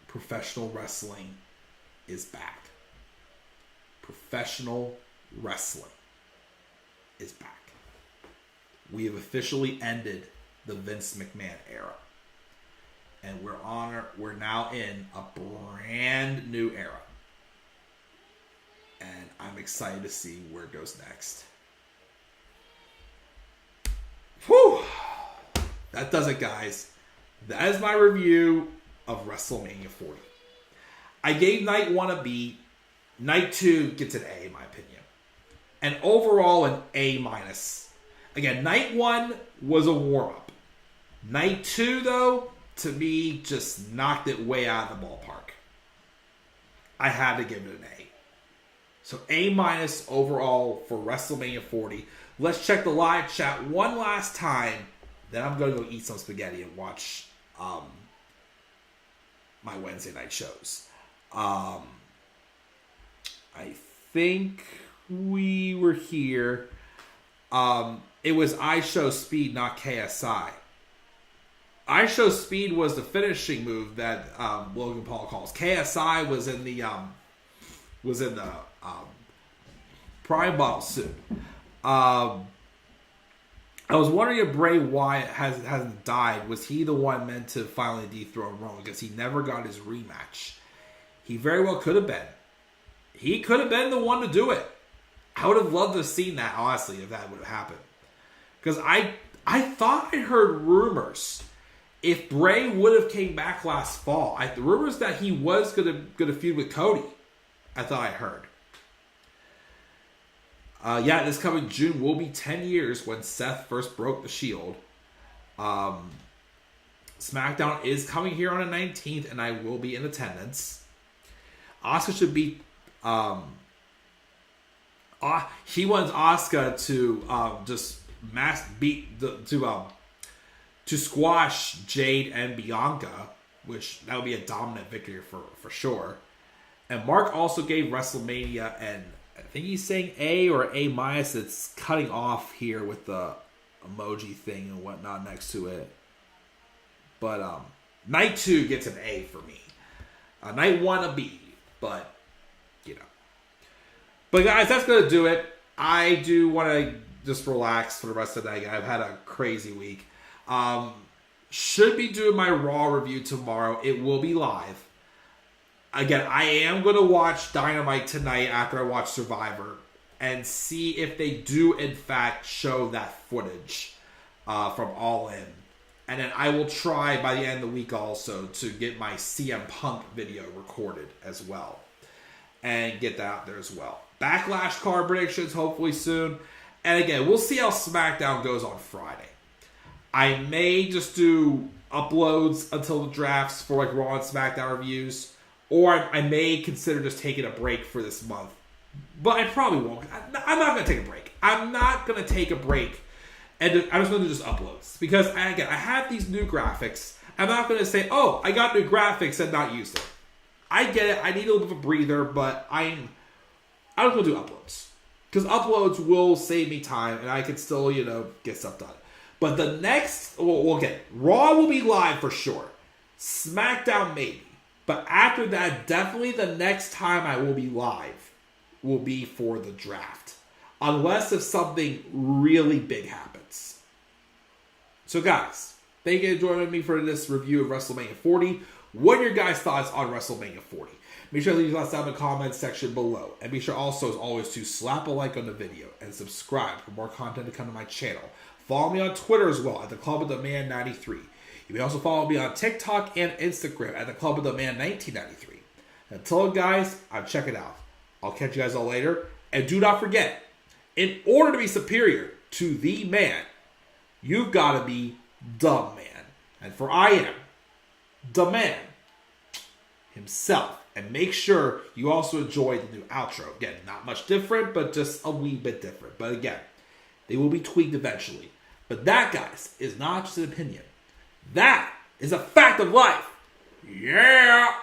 professional wrestling is back. Professional wrestling is back. We have officially ended the Vince McMahon era. And we're now in a brand new era. And I'm excited to see where it goes next. Whew! That does it, guys. That is my review of WrestleMania 40. I gave Night 1 a B. Night 2 gets an A, in my opinion. And overall, an A-. Again, Night 1 was a warm-up. Night 2, though, to me, just knocked it way out of the ballpark. I had to give it an A. So A- overall for WrestleMania 40. Let's check the live chat one last time. Then I'm going to go eat some spaghetti and watch my Wednesday night shows. I think we were here. It was I Show Speed, not KSI. I Show Speed was the finishing move that Logan Paul calls. KSI was in the Prime Bottle suit. I was wondering if Bray Wyatt hasn't died. Was he the one meant to finally dethrone Roman? Because he never got his rematch. He very well could have been. He could have been the one to do it. I would have loved to have seen that, honestly, if that would have happened. Because I thought I heard rumors. If Bray would have came back last fall, the rumors that he was going to feud with Cody, I thought I heard. Yeah, this coming June will be 10 years when Seth first broke the Shield. SmackDown is coming here on the 19th, and I will be in attendance. Asuka should beat... he wants Asuka to just to squash Jade and Bianca, which that would be a dominant victory for sure. And Mark also gave WrestleMania and I think he's saying A or A minus. It's cutting off here with the emoji thing and whatnot next to it. But night 2 gets an A for me. Night 1 a B, but you know. But guys, that's gonna do it. I do want to just relax for the rest of the night. I've had a crazy week. Should be doing my Raw review tomorrow. It will be live. Again, I am going to watch Dynamite tonight after I watch Survivor and see if they do, in fact, show that footage from All In. And then I will try by the end of the week also to get my CM Punk video recorded as well. And get that out there as well. Backlash card predictions hopefully soon. And again, we'll see how SmackDown goes on Friday. I may just do uploads until the drafts for like Raw and SmackDown reviews. Or I may consider just taking a break for this month. But I probably won't. I'm not going to take a break. I'm not going to take a break. And I'm just going to do just uploads. Because, again, I have these new graphics. I'm not going to say, oh, I got new graphics and not use them. I get it. I need a little bit of a breather. But I'm just going to do uploads. Because uploads will save me time. And I can still, get stuff done. But the next, okay, Raw will be live for sure. SmackDown maybe. But after that, definitely the next time I will be live will be for the draft. Unless if something really big happens. So guys, thank you for joining me for this review of WrestleMania 40. What are your guys' thoughts on WrestleMania 40? Make sure to leave your thoughts down in the comments section below. And be sure also, as always, to slap a like on the video and subscribe for more content to come to my channel. Follow me on Twitter as well at the Club of the Man 93. You may also follow me on TikTok and Instagram at the Club of the Man 1993. Until then, guys, check it out. I'll catch you guys all later. And do not forget, in order to be superior to the man, you've got to be the man. And for I am the man himself. And make sure you also enjoy the new outro. Again, not much different, but just a wee bit different. But again, they will be tweaked eventually. But that, guys, is not just an opinion. That is a fact of life. Yeah!